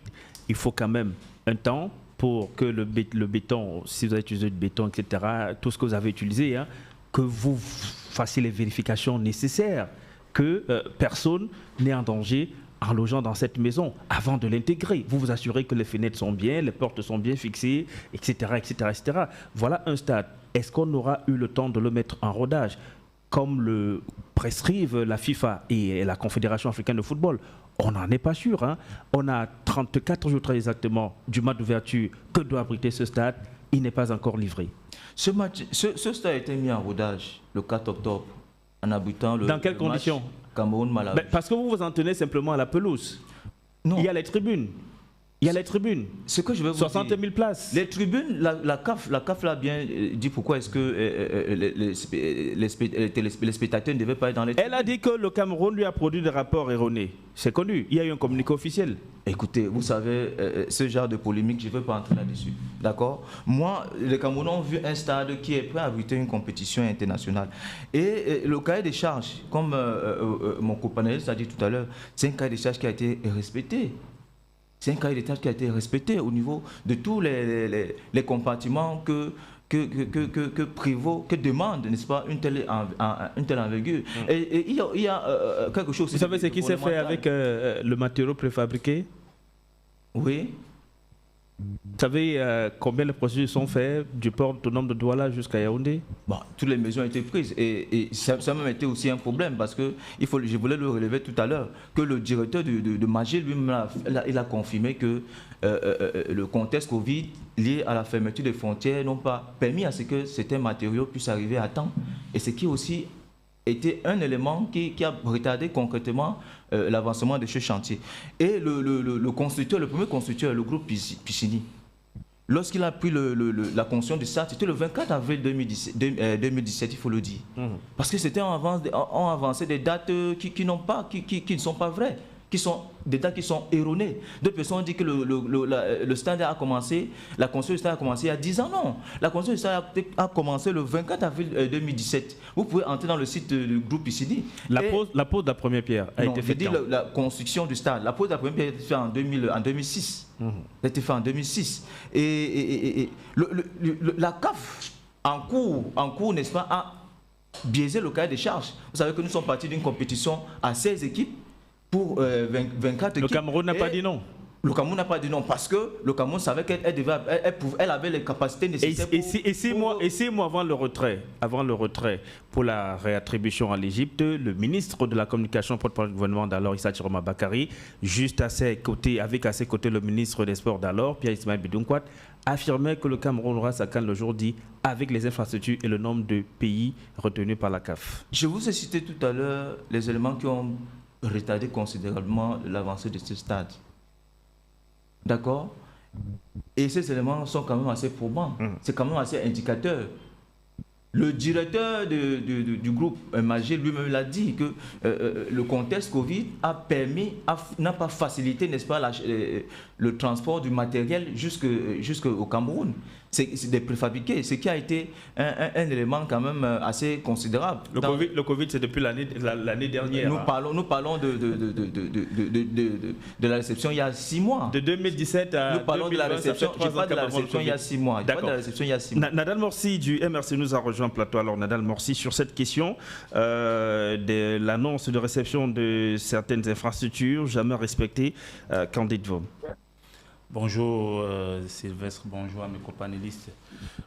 il faut quand même un temps pour que le béton, si vous avez utilisé du béton, etc., tout ce que vous avez utilisé, hein, que vous fassiez les vérifications nécessaires, que personne n'est en danger en logeant dans cette maison avant de l'intégrer. Vous vous assurez que les fenêtres sont bien, les portes sont bien fixées, etc., etc., etc. Voilà un stade. Est-ce qu'on aura eu le temps de le mettre en rodage comme le prescrivent la FIFA et la Confédération africaine de football? On n'en est pas sûr. Hein. On a 34 jours très exactement du match d'ouverture que doit abriter ce stade. Il n'est pas encore livré. Ce stade a été mis en rodage le 4 octobre en abritant le. Dans quelles conditions? Cameroun-Malawi. Parce que vous vous en tenez simplement à la pelouse. Non. Il y a les tribunes. Il y a les tribunes. Ce que je veux vous 60 000 places. Les tribunes, la CAF l'a bien dit pourquoi est-ce que les spectateurs ne devaient pas être dans les tribunes. Elle a dit que le Cameroun lui a produit des rapports erronés. C'est connu. Il y a eu un communiqué officiel. Écoutez, vous savez, ce genre de polémique, je ne veux pas entrer là-dessus. D'accord? Moi, les Camerounais ont vu un stade qui est prêt à abriter une compétition internationale. Et le cahier des charges, comme mon copanéliste a dit tout à l'heure, c'est un cahier des charges qui a été respecté. C'est un cahier des charges qui a été respecté au niveau de tous les compartiments que prévaut, que demande, n'est-ce pas, une telle envergure. Et il y a quelque chose... Vous savez ce qui s'est fait avec le matériau préfabriqué? Oui. Vous savez combien de procédures sont faites du port autonome de Douala jusqu'à Yaoundé? Bon, toutes les mesures ont été prises et ça a même été aussi un problème parce que je voulais le relever tout à l'heure que le directeur de Magé lui-même il a confirmé que le contexte Covid lié à la fermeture des frontières n'ont pas permis à ce que certains matériaux puissent arriver à temps et ce qui aussi était un élément qui a retardé concrètement l'avancement de ce chantier. Et le premier constructeur, le groupe Pichini, lorsqu'il a pris la construction du stade, c'était le 24 avril 2017, il faut le dire. Parce que c'était on avancé des dates qui ne sont pas vraies, qui sont des dates qui sont erronées. D'autres personnes ont dit que le stade a commencé, la construction du stade a commencé il y a 10 ans. Non, la construction du stade a commencé le 24 avril 2017. Vous pouvez entrer dans le site du groupe ICD. La pose de la première pierre a été faite. La construction du stade, la pose de la première pierre a été faite en 2006. Elle a été faite en 2006. Et la CAF, en cours, n'est-ce pas, a biaisé le cahier des charges. Vous savez que nous sommes partis d'une compétition à 16 équipes pour 24 équipes. Le Cameroun n'a pas dit non. Le Cameroun n'a pas dit non parce que le Cameroun savait qu'elle avait les capacités nécessaires. Et 6 mois avant le retrait pour la réattribution à l'Égypte, le ministre de la Communication porte-parole du gouvernement d'alors, Issa Chiroma Bakary, juste à ses côtés, avec à ses côtés le ministre des Sports d'alors, Pierre Ismaël Bidunkwat, affirmait que le Cameroun aura sa CAN le jour dit avec les infrastructures et le nombre de pays retenus par la CAF. Je vous ai cité tout à l'heure les éléments qui ont retardé considérablement l'avancée de ce stade. D'accord? Et ces éléments sont quand même assez probants. C'est quand même assez indicateur. Le directeur du groupe Magé lui-même l'a dit que le contexte Covid n'a pas facilité, n'est-ce pas, le transport du matériel jusqu'au Cameroun. C'est des préfabriqués, ce qui a été un élément quand même assez considérable. Le Covid, c'est depuis l'année dernière. Nous parlons de la réception il y a 6 mois. De 2017 à 2020. Nous parlons de la réception. Je parle de la réception il y a 6 mois. Nadal Morsi du MRC nous a rejoint en plateau. Alors Nadal Morsi, sur cette question de l'annonce de réception de certaines infrastructures jamais respectées, qu'en dites-vous? Bonjour Sylvestre, bonjour à mes copanélistes,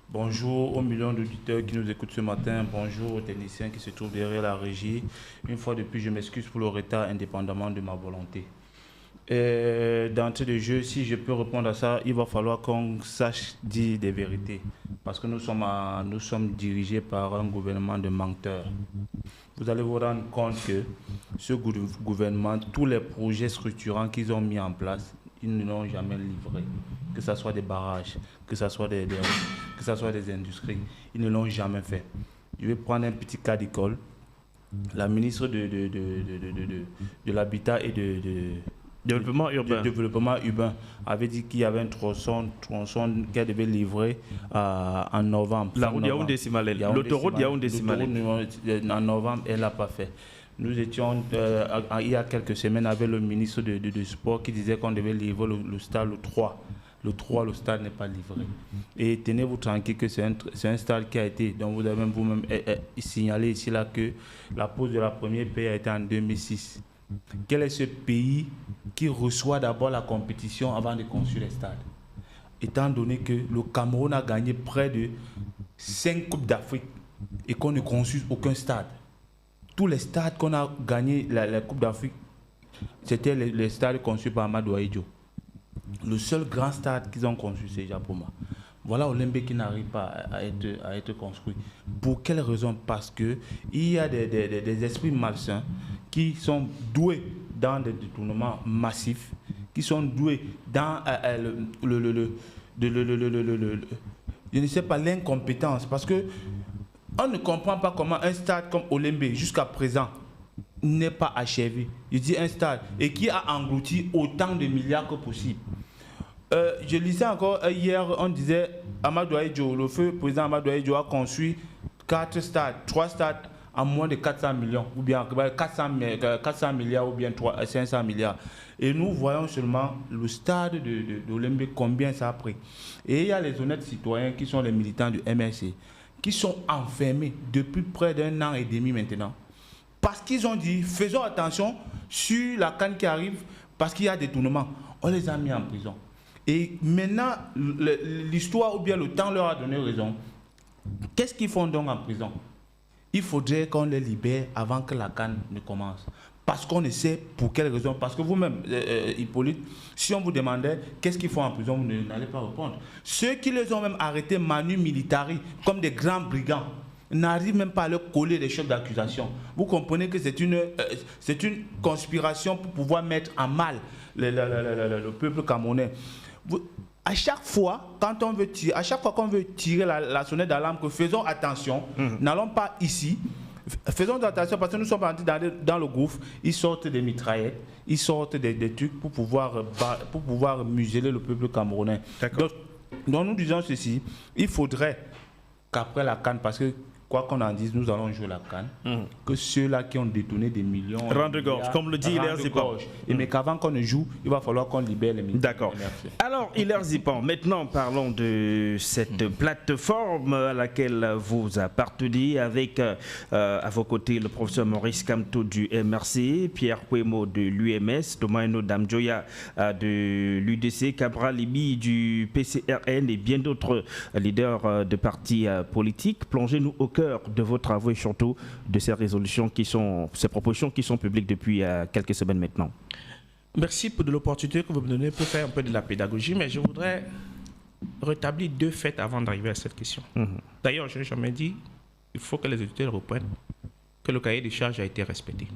bonjour aux millions d'auditeurs qui nous écoutent ce matin, bonjour aux techniciens qui se trouvent derrière la régie. Une fois de plus, je m'excuse pour le retard indépendamment de ma volonté. D'entrée de jeu, si je peux répondre à ça, il va falloir qu'on sache dire des vérités. Parce que nous sommes dirigés par un gouvernement de menteurs. Vous allez vous rendre compte que ce gouvernement, tous les projets structurants qu'ils ont mis en place, ils ne l'ont jamais livré. Que ce soit des barrages, que ce soit des industries, ils ne l'ont jamais fait. Je vais prendre un petit cas d'école. La ministre de l'Habitat et de Développement urbain avait dit qu'il y avait un tronçon qu'elle devait livrer en novembre. La route Yaoundé-Simalel. L'autoroute Yaoundé-Simalel. En novembre, elle ne l'a pas fait. Nous étions, il y a quelques semaines, avec le ministre de Sport qui disait qu'on devait livrer le stade le 3. Le 3, le stade n'est pas livré. Et tenez-vous tranquille que c'est un stade qui a été, donc vous avez vous-même signalé ici là que la pose de la première paie a été en 2006. Quel est ce pays qui reçoit d'abord la compétition avant de construire les stades? Étant donné que le Cameroun a gagné près de 5 Coupes d'Afrique et qu'on ne construit aucun stade. Tous les stades qu'on a gagné la Coupe d'Afrique, c'était les stades construits par Amadou Ahidjo. Le seul grand stade qu'ils ont construit, c'est Japoma. Voilà Olembe qui n'arrive pas à être construit. Pour quelle raison? Parce qu'il y a des esprits malsains qui sont doués dans des détournements massifs, qui sont doués dans je ne sais pas, l'incompétence. Parce que on ne comprend pas comment un stade comme Olembe, jusqu'à présent, n'est pas achevé. Je dis un stade, et qui a englouti autant de milliards que possible. Je lisais encore hier, on disait, Amadou Ahidjo, le feu président Amadou Ahidjo a construit 4 stades, 3 stades à moins de 400 millions, ou bien 400 milliards, ou bien 500 milliards. Et nous voyons seulement le stade d'Olembe, combien ça a pris. Et il y a les honnêtes citoyens qui sont les militants du MRC, qui sont enfermés depuis près d'1 an et demi maintenant. Parce qu'ils ont dit, faisons attention sur la CAN qui arrive, parce qu'il y a des détournements. On les a mis en prison. Et maintenant, l'histoire ou bien le temps leur a donné raison. Qu'est-ce qu'ils font donc en prison? Il faudrait qu'on les libère avant que la CAN ne commence. Parce qu'on ne sait pour quelle raison. Parce que vous-même, Hippolyte, si on vous demandait qu'est-ce qu'ils font en prison, vous n'allez pas répondre. Ceux qui les ont même arrêtés manu militari, comme des grands brigands, n'arrivent même pas à leur coller des chefs d'accusation. Vous comprenez que c'est une conspiration pour pouvoir mettre en mal le peuple camerounais. À chaque fois, qu'on veut tirer la sonnette d'alarme, que faisons attention, n'allons pas ici, faisons attention parce que nous sommes rentrés dans le gouffre, ils sortent des mitraillettes, ils sortent des trucs pour pouvoir museler le peuple camerounais. Donc nous disons ceci, il faudrait qu'après la CAN, parce que quoi qu'on en dise, nous allons jouer la CAN, que ceux-là qui ont détourné des millions... Rendre gorge, comme le dit Hilaire Zipan. Mais qu'avant qu'on ne joue, il va falloir qu'on libère les millions. D'accord. Alors, Hilaire Zipan, maintenant parlons de cette plateforme à laquelle vous appartenez, avec à vos côtés le professeur Maurice Kamto du MRC, Pierre Kwemo de l'UMS, Domaino Damjoya de l'UDC, Cabral Libi du PCRN et bien d'autres leaders de partis politiques. Plongez-nous au cœur de vos travaux et surtout de ces résolutions ces propositions qui sont publiques depuis quelques semaines maintenant. Merci pour l'opportunité que vous me donnez pour faire un peu de la pédagogie, mais je voudrais rétablir 2 faits avant d'arriver à cette question. D'ailleurs, je n'ai jamais dit, il faut que les auditeurs reprennent que le cahier des charges a été respecté.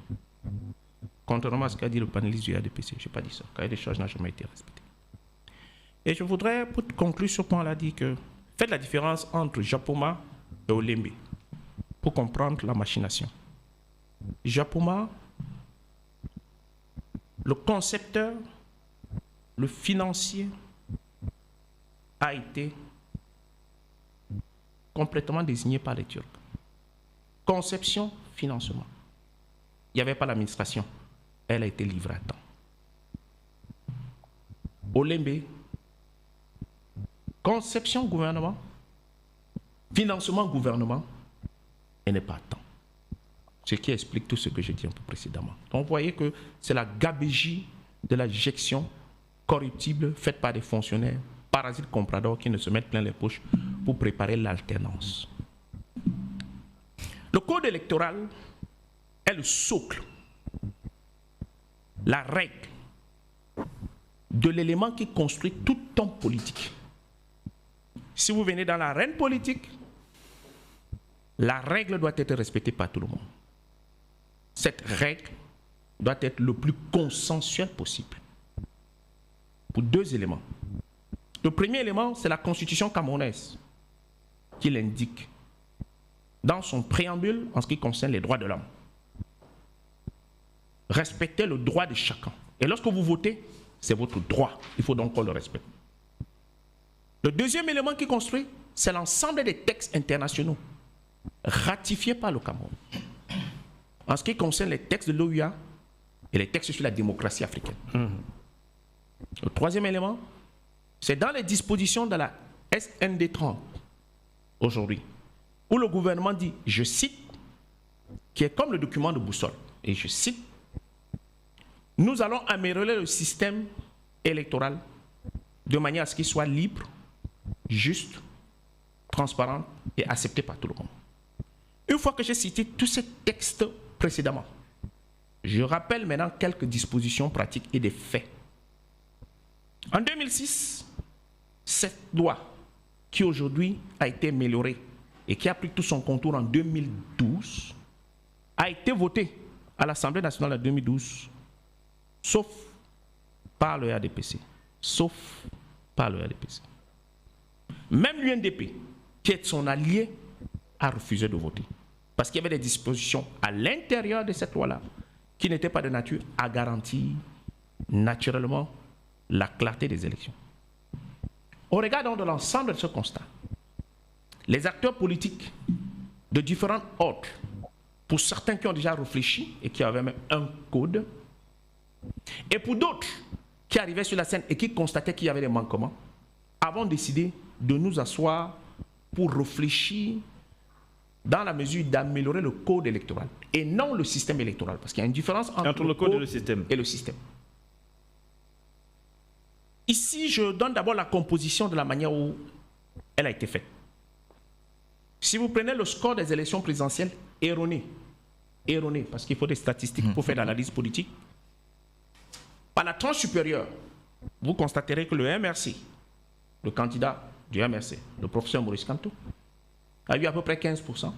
Contrairement à ce qu'a dit le panéliste du ADPC, je n'ai pas dit ça. Le cahier des charges n'a jamais été respecté. Et je voudrais, pour conclure ce point-là, dire que faites la différence entre Japoma et Olembe pour comprendre la machination. Japoma, le concepteur, le financier, a été complètement désigné par les Turcs. Conception, financement. Il n'y avait pas l'administration. Elle a été livrée à temps. Olembe, conception, gouvernement, financement, gouvernement, elle n'est pas à temps. Ce qui explique tout ce que j'ai dit un peu précédemment. Donc, vous voyez que c'est la gabegie de la gestion corruptible faite par des fonctionnaires, parasites compradors qui ne se mettent plein les poches pour préparer l'alternance. Le code électoral est le socle, la règle de l'élément qui construit tout homme politique. Si vous venez dans l'arène politique, la règle doit être respectée par tout le monde. Cette règle doit être le plus consensuelle possible. Pour 2 éléments. Le premier élément, c'est la constitution camerounaise qui l'indique dans son préambule en ce qui concerne les droits de l'homme. Respectez le droit de chacun. Et lorsque vous votez, c'est votre droit. Il faut donc qu'on le respecte. Le deuxième élément qui construit, c'est l'ensemble des textes internationaux ratifiés par le Cameroun. En ce qui concerne les textes de l'OUA et les textes sur la démocratie africaine. Le troisième élément, c'est dans les dispositions de la SND 30, aujourd'hui, où le gouvernement dit, je cite, qui est comme le document de boussole, et je cite, nous allons améliorer le système électoral de manière à ce qu'il soit libre, juste, transparent et accepté par tout le monde. Une fois que j'ai cité tous ces textes précédemment, je rappelle maintenant quelques dispositions pratiques et des faits. En 2006, cette loi qui aujourd'hui a été améliorée et qui a pris tout son contour en 2012, a été votée à l'Assemblée nationale en 2012, sauf par le RDPC, sauf par le RDPC. Même l'UNDP, qui est son allié, a refusé de voter. Parce qu'il y avait des dispositions à l'intérieur de cette loi-là qui n'étaient pas de nature à garantir naturellement la clarté des élections. Au regard donc de l'ensemble de ce constat, les acteurs politiques de différents ordres, pour certains qui ont déjà réfléchi et qui avaient même un code, et pour d'autres qui arrivaient sur la scène et qui constataient qu'il y avait des manquements, avons décidé de nous asseoir pour réfléchir dans la mesure d'améliorer le code électoral et non le système électoral, parce qu'il y a une différence entre le code et le système. Ici, je donne d'abord la composition de la manière où elle a été faite. Si vous prenez le score des élections présidentielles, erroné, parce qu'il faut des statistiques pour faire l'analyse politique, par la tranche supérieure, vous constaterez que le MRC, le candidat du MRC, le professeur Maurice Kamto, a eu à peu près 15%,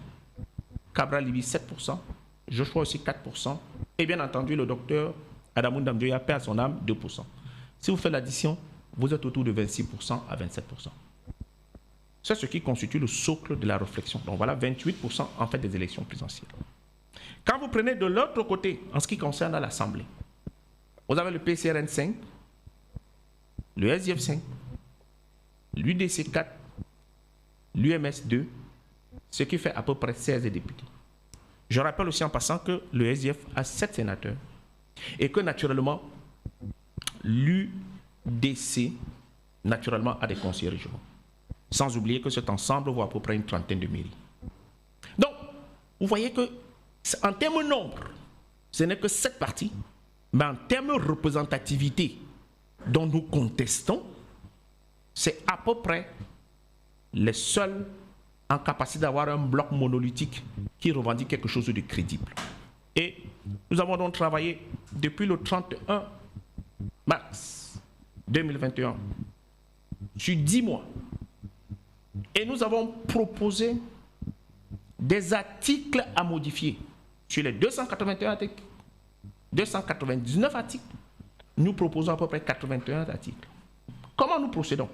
Cabral Libi 7%, Joshua aussi 4%, et bien entendu le docteur Adamou Ndamdoya perd son âme 2%. Si vous faites l'addition, vous êtes autour de 26% à 27%. C'est ce qui constitue le socle de la réflexion. Donc voilà 28% en fait des élections présidentielles. Quand vous prenez de l'autre côté, en ce qui concerne l'Assemblée, vous avez le PCRN 5, le SDF 5, l'UDC 4, l'UMS 2, ce qui fait à peu près 16 députés. Je rappelle aussi en passant que le SDF a 7 sénateurs et que naturellement, l'UDC naturellement a des conseillers régionaux. Sans oublier que cet ensemble vaut à peu près une trentaine de mairies. Donc, vous voyez que en termes nombre, ce n'est que 7 partis, mais en termes représentativité dont nous contestons, c'est à peu près les seuls en capacité d'avoir un bloc monolithique qui revendique quelque chose de crédible. Et nous avons donc travaillé depuis le 31 mars 2021 sur 10 mois. Et nous avons proposé des articles à modifier. Sur les 281 articles, 299 articles, nous proposons à peu près 81 articles. Comment nous procédons?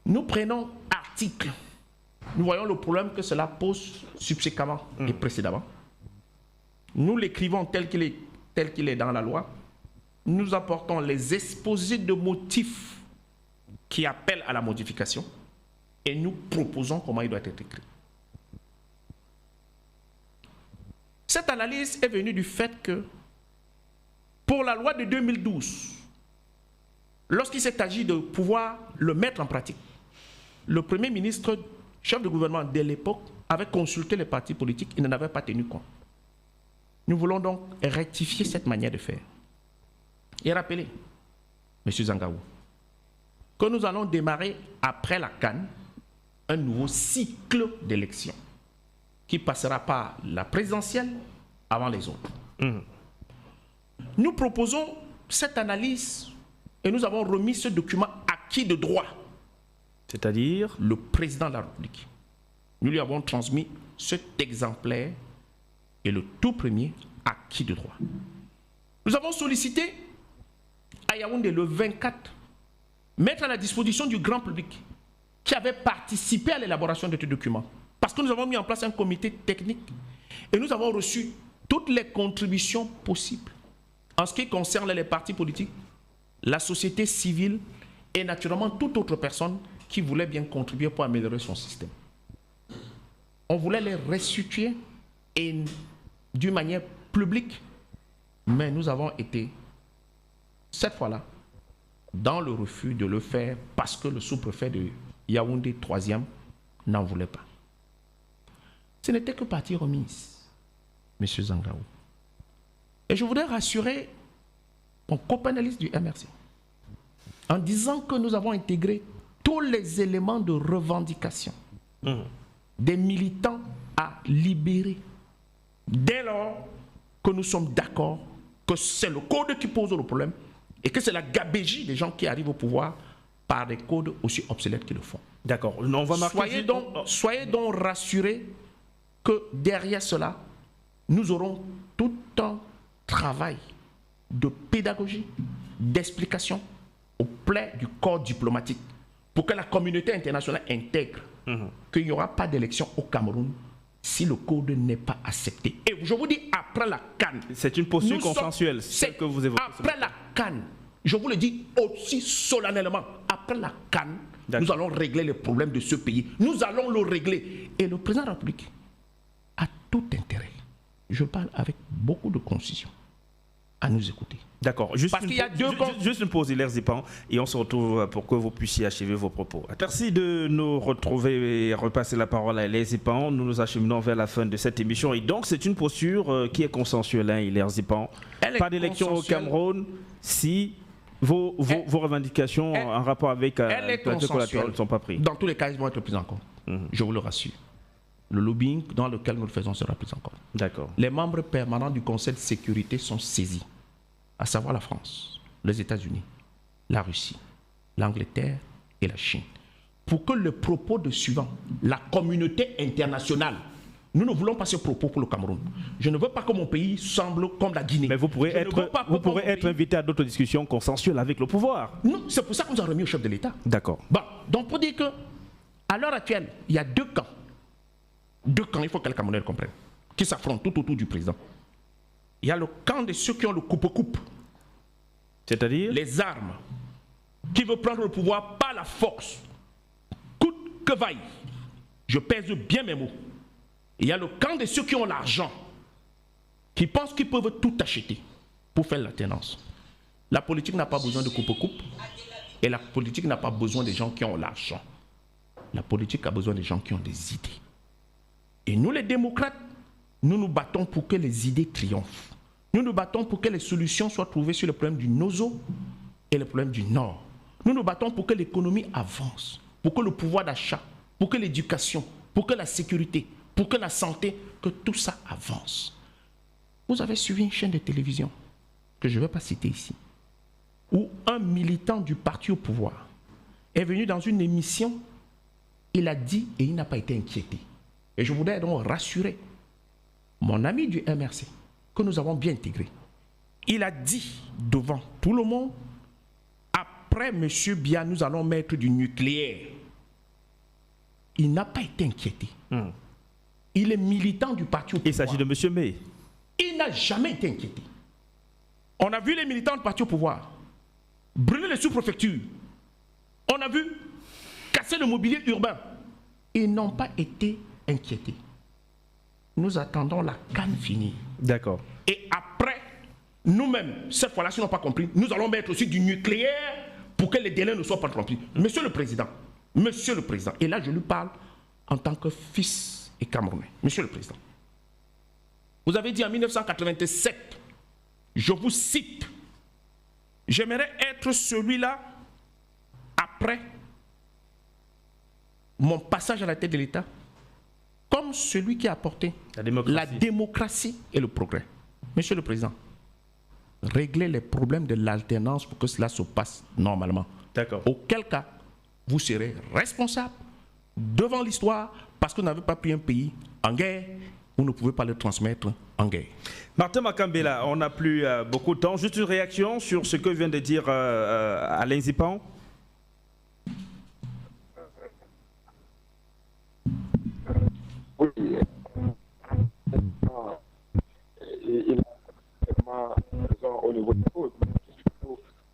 Nous prenons article. Nous voyons le problème que cela pose subséquemment et précédemment. Nous l'écrivons tel qu'il est dans la loi. Nous apportons les exposés de motifs qui appellent à la modification et nous proposons comment il doit être écrit. Cette analyse est venue du fait que pour la loi de 2012, lorsqu'il s'est agi de pouvoir le mettre en pratique, le Premier ministre, chef de gouvernement de l'époque, avait consulté les partis politiques, il n'en avait pas tenu compte. Nous voulons donc rectifier cette manière de faire. Et rappeler, M. Zangaou, que nous allons démarrer après la CAN un nouveau cycle d'élections qui passera par la présidentielle avant les autres. Nous proposons cette analyse et nous avons remis ce document acquis de droit. C'est-à-dire le président de la République. Nous lui avons transmis cet exemplaire et le tout premier acquis de droit. Nous avons sollicité à Yaoundé le 24 mettre à la disposition du grand public qui avait participé à l'élaboration de ce document. Parce que nous avons mis en place un comité technique et nous avons reçu toutes les contributions possibles en ce qui concerne les partis politiques, la société civile et naturellement toute autre personne qui voulait bien contribuer pour améliorer son système. On voulait les restituer et d'une manière publique, mais nous avons été, cette fois-là, dans le refus de le faire parce que le sous-préfet de Yaoundé 3e n'en voulait pas. Ce n'était que partie remise, M. Zangaou. Et je voudrais rassurer mon co-panéliste du MRC en disant que nous avons intégré tous les éléments de revendication des militants à libérer dès lors que nous sommes d'accord que c'est le code qui pose le problème et que c'est la gabégie des gens qui arrivent au pouvoir par des codes aussi obsolètes qu'ils le font. D'accord. On va marquer... Soyez donc rassurés que derrière cela, nous aurons tout un travail de pédagogie, d'explication auprès du corps diplomatique pour que la communauté internationale intègre qu'il n'y aura pas d'élection au Cameroun si le code n'est pas accepté. Et je vous dis, après la CAN... C'est une posture consensuelle, celle que vous évoquez. Après la CAN, je vous le dis aussi solennellement, après la CAN, nous allons régler les problèmes de ce pays. Nous allons le régler. Et le président de la République a tout intérêt, je parle avec beaucoup de concision, à nous écouter. D'accord. Juste une pause, Hilaire Zipan, et on se retrouve pour que vous puissiez achever vos propos. Merci de nous retrouver et repasser la parole à Hilaire Zipan. Nous nous acheminons vers la fin de cette émission. Et donc, c'est une posture qui est consensuelle, hein, Hilaire Zipan. Pas d'élection au Cameroun si vos revendications en rapport avec la collatéral ne sont pas prises. Dans tous les cas, ils vont être pris en compte. Je vous le rassure. Le lobbying dans lequel nous le faisons sera pris en compte. D'accord. Les membres permanents du Conseil de sécurité sont saisis, à savoir la France, les États-Unis, la Russie, l'Angleterre et la Chine. Pour que le propos de suivant, la communauté internationale, nous ne voulons pas ce propos pour le Cameroun. Je ne veux pas que mon pays semble comme la Guinée. Mais vous pourrez être invité à d'autres discussions consensuelles avec le pouvoir. Non, c'est pour ça qu'on nous a remis au chef de l'État. D'accord. Bon, donc pour dire que, à l'heure actuelle, il y a deux camps. Deux camps, il faut que les Camerounais le comprennent, qui s'affrontent tout autour du président. Il y a le camp de ceux qui ont le coupe-coupe. C'est-à-dire les armes, qui veut prendre le pouvoir par la force, coûte que vaille. Je pèse bien mes mots. Il y a le camp de ceux qui ont l'argent, qui pensent qu'ils peuvent tout acheter pour faire l'alternance. La politique n'a pas besoin de coupe-coupe, et la politique n'a pas besoin des gens qui ont l'argent. La politique a besoin des gens qui ont des idées. Et nous, les démocrates, nous nous battons pour que les idées triomphent. Nous nous battons pour que les solutions soient trouvées sur le problème du Nozo et le problème du Nord. Nous nous battons pour que l'économie avance, pour que le pouvoir d'achat, pour que l'éducation, pour que la sécurité, pour que la santé, que tout ça avance. Vous avez suivi une chaîne de télévision, que je ne vais pas citer ici, où un militant du parti au pouvoir est venu dans une émission, il a dit et il n'a pas été inquiété. Et je voudrais donc rassurer mon ami du MRC que nous avons bien intégré. Il a dit devant tout le monde, après M. Bia, nous allons mettre du nucléaire. Il n'a pas été inquiété. Il est militant du parti au pouvoir. Il s'agit de M. May. Il n'a jamais été inquiété. On a vu les militants du parti au pouvoir brûler les sous-préfectures. On a vu casser le mobilier urbain. Ils n'ont pas été inquiétés. Nous attendons la canne finie. D'accord. Et après, nous-mêmes, cette fois-là, si nous n'avons pas compris, nous allons mettre aussi du nucléaire pour que les délais ne soient pas remplis. Monsieur le Président, et là je lui parle en tant que fils et Camerounais. Monsieur le Président, vous avez dit en 1987, je vous cite, j'aimerais être celui-là après mon passage à la tête de l'État, comme celui qui a apporté la démocratie et le progrès. Monsieur le Président, réglez les problèmes de l'alternance pour que cela se passe normalement. D'accord. Auquel cas, vous serez responsable devant l'histoire parce que vous n'avez pas pris un pays en guerre, vous ne pouvez pas le transmettre en guerre. Martin Makambela, on n'a plus beaucoup de temps. Juste une réaction sur ce que vient de dire Alain Zipan. Oui, il a raison au niveau du code.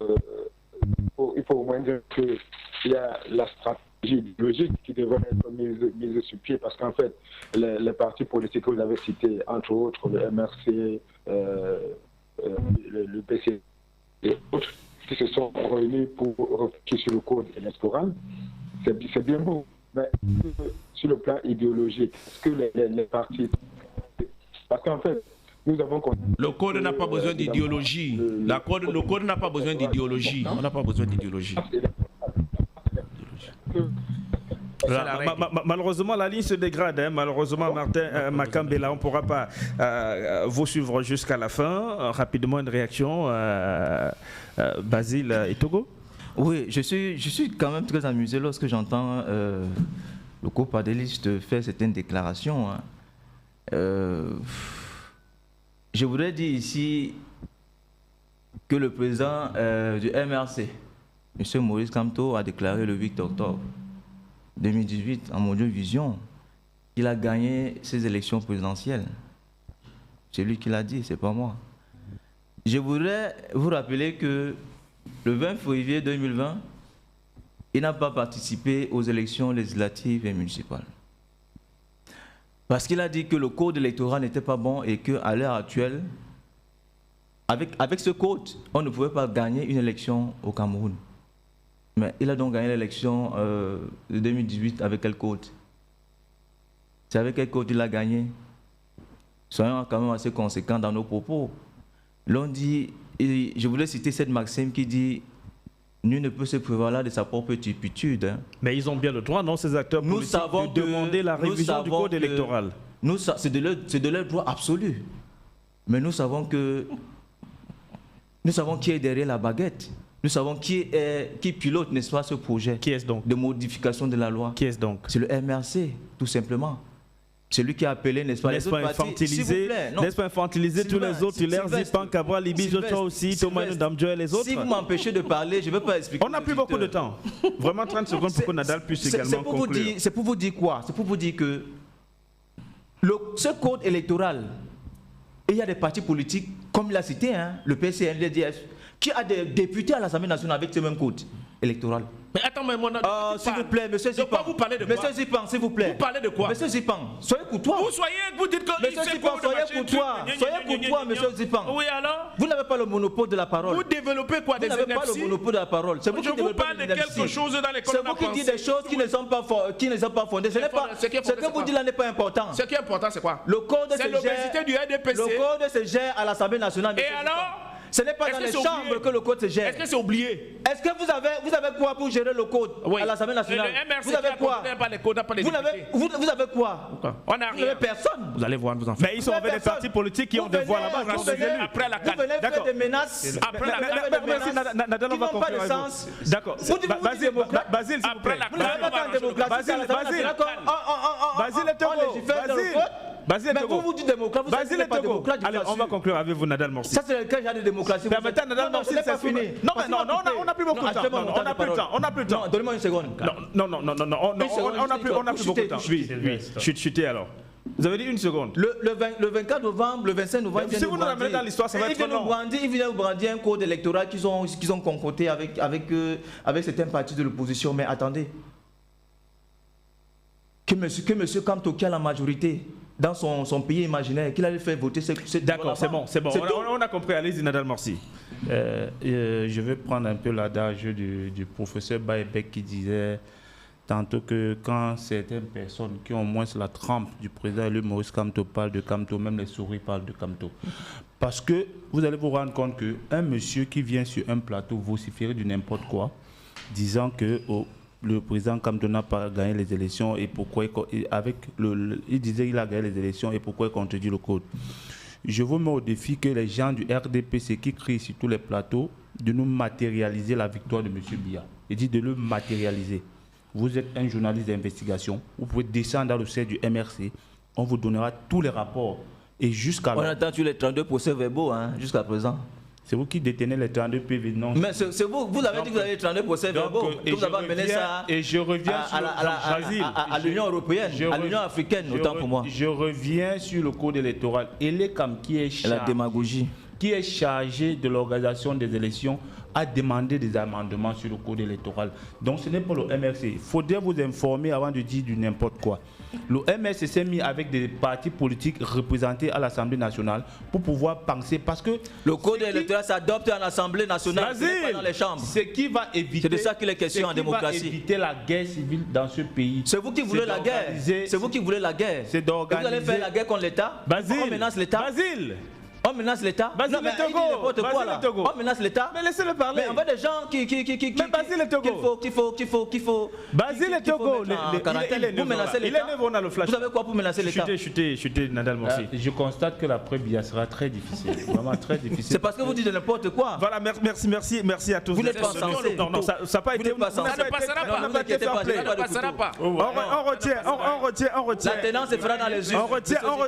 Il faut au moins dire qu'il y a la stratégie idéologique qui devrait être mise sur pied parce qu'en fait, les partis politiques que vous avez cités, entre autres le MRC, le PC et autres, qui se sont réunis pour réfléchir sur le code électoral, c'est bien beau. Mais sur le plan idéologique, est-ce que les partis... Parce qu'en fait, nous avons... Le code n'a pas besoin d'idéologie. Le code n'a pas besoin d'idéologie. On n'a pas besoin d'idéologie. Malheureusement, la ligne se dégrade. Hein. Malheureusement, Martin Makambela, on ne pourra pas vous suivre jusqu'à la fin. Rapidement, une réaction. Basile et Togo. Oui, je suis quand même très amusé lorsque j'entends le co-panéaliste faire certaines déclarations. Hein. Je voudrais dire ici, que le président du MRC, M. Maurice Kamto, a déclaré le 8 octobre 2018 en Mondial Vision qu'il a gagné ces élections présidentielles. C'est lui qui l'a dit, c'est pas moi. Je voudrais vous rappeler que le 20 février 2020, il n'a pas participé aux élections législatives et municipales. Parce qu'il a dit que le code électoral n'était pas bon et qu'à l'heure actuelle, avec ce code, on ne pouvait pas gagner une élection au Cameroun. Mais il a donc gagné l'élection de 2018 avec quel code? C'est avec quel code il a gagné? Soyons quand même assez conséquents dans nos propos. L'on dit, et je voulais citer cette maxime qui dit « Nul ne peut se prévaloir de sa propre turpitude. Hein. » Mais ils ont bien le droit, non, ces acteurs politiques, de demander la révision du code électoral. C'est de leur droit absolu. Mais nous savons qui est derrière la baguette. Nous savons qui pilote, n'est-ce pas, ce projet. Qui est-ce donc? De modification de la loi. Qui est-ce donc? C'est le MRC, tout simplement. C'est lui qui a appelé, n'est-ce pas, n'est-ce pas infantiliser, n'est-ce pas infantiliser tous les autres, Hilaire Zipan, Cabral, Libye, toi aussi, Thomas Ndamdjo et les autres? Si vous m'empêchez de parler, je ne vais pas expliquer. On n'a plus beaucoup de temps. Vraiment 30 secondes pour que Nadal puisse également conclure. C'est pour vous dire quoi? C'est pour vous dire que ce code électoral, et il y a des partis politiques, comme il a cité, hein, le PCN, l'EDF, qui a des députés à l'Assemblée nationale avec ce même code électoral. Mais attends, mais s'il vous plaît, monsieur Zipan. Vous parlez de quoi? Monsieur Zipan, s'il vous plaît. Vous parlez de quoi? Monsieur Zipan, soyez courtois. Vous dites que... Monsieur Zipan, soyez courtois, monsieur Zipan. Oui, alors? Vous n'avez pas le monopole de la parole. Vous développez quoi, des NFC? Vous n'avez pas le monopole de la parole. C'est vous qui vous parle de quelque chose dans l'école. C'est vous qui dites des choses qui ne sont pas fondées. Ce que vous dites là n'est pas important. Ce qui est important, c'est quoi? Le code c'est l'obésité du RDPC. Le code se gère à l'Assemblée nationale. Et alors? Ce n'est pas dans les chambres que le code se gère. Est-ce que c'est oublié? Est-ce que vous avez quoi pour gérer le code à l'Assemblée nationale? Vous avez quoi? Vous avez quoi? On n'a rien. Personne. Vous allez voir, vous en faites. Mais ils sont avec des partis politiques qui ont des voix là-bas. Vous venez faire des menaces. Après la Merci, Nadal, on va conclure avec vous. D'accord. Basile, s'il vous plaît. Vous n'avez pas tant de démocratie. Basile et Togo. Basile Togo. Vous dites démocrate, vous n'êtes pas démocrate. Allez, on va conclure avec vous, Nadal Morsi. Ça, c'est le cas de démocratie. Permettez Nadal Morsi, c'est fini. Non, mais non, on n'a plus beaucoup de temps. On n'a plus de temps. On n'a plus de temps. Donnez-moi une seconde. Non, on n'a plus beaucoup de temps. Oui, chutez alors. Vous avez dit une seconde. Le 24 novembre, le 25 novembre, si vous nous ramenez dans l'histoire, ça va être long. Il vient nous brandir un code électoral qu'ils ont concocté avec certains partis de l'opposition. Mais attendez. Que monsieur Kamto, qui a la majorité dans son pays imaginaire, qu'il allait faire voter cette... D'accord, c'est bon. On a compris. Allez-y, Nadal Morsi. Je vais prendre un peu l'adage du professeur Baebek qui disait tantôt que quand certaines personnes qui ont au moins la trempe du président élu Maurice Kamto parlent de Kamto, même les souris parlent de Kamto. Parce que vous allez vous rendre compte qu'un monsieur qui vient sur un plateau vociférer du n'importe quoi, disant que... le président Kamto n'a pas gagné les élections et pourquoi il disait qu'il a gagné les élections et pourquoi il contredit le code. Je vous mets au défi que les gens du RDPC qui crient sur tous les plateaux de nous matérialiser la victoire de M. Biya. Il dit de le matérialiser. Vous êtes un journaliste d'investigation, vous pouvez descendre dans le siège du MRC, on vous donnera tous les rapports. Et jusqu'à on a attendu les 32 procès-verbaux jusqu'à présent. C'est vous qui détenez les 32 PV, non? Mais c'est vous avez dit que vous avez les 32 procès-verbaux. Vous avez amené ça et je reviens à l'Union européenne, à l'Union africaine, autant pour moi. Je reviens sur le code électoral. Et l'ECAM qui est la démagogie, qui est chargé de l'organisation des élections, a demandé des amendements sur le code électoral. Donc ce n'est pas le MRC. Il faudrait vous informer avant de dire du n'importe quoi. Le MRC s'est mis avec des partis politiques représentés à l'Assemblée nationale pour pouvoir penser, parce que le code électoral s'adopte en Assemblée nationale, pas dans les chambres. Ce qui va éviter, c'est de ça qu'il est question en démocratie. Va éviter la guerre civile dans ce pays. C'est vous qui voulez la guerre. C'est vous qui voulez la guerre. C'est d'organiser. Vous allez faire la guerre contre l'État. On menace l'État. On menace l'État. Basile Togo. On menace l'État. Mais laissez-le parler. Mais on veut des gens qu'il faut. Basile Togo. Il est nouveau dans le flash. Vous avez quoi pour menacer l'État? Chutez, Nadal Morsi. Je constate que l'après Biya sera très difficile. Vraiment très difficile. C'est parce que vous dites de n'importe quoi. Voilà, merci à tous. Vous n'êtes pas censé. Non, ça n'a pas été. Ça ne passera pas. On retient. La tenance se fera dans les urnes.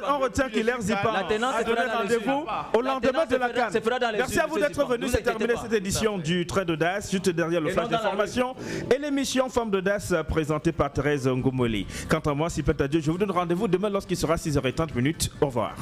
On retient qu'il Zipan a donné rendez-vous. au lendemain de la CAN. Merci à vous d'être venus. C'est terminé cette édition du Trait d'Audace, juste derrière le flash d'information et l'émission Femme d'Audace présentée par Thérèse Ngomoli. Quant à moi, si peut-être Dieu, je vous donne rendez-vous demain lorsqu'il sera 6h30. Au revoir.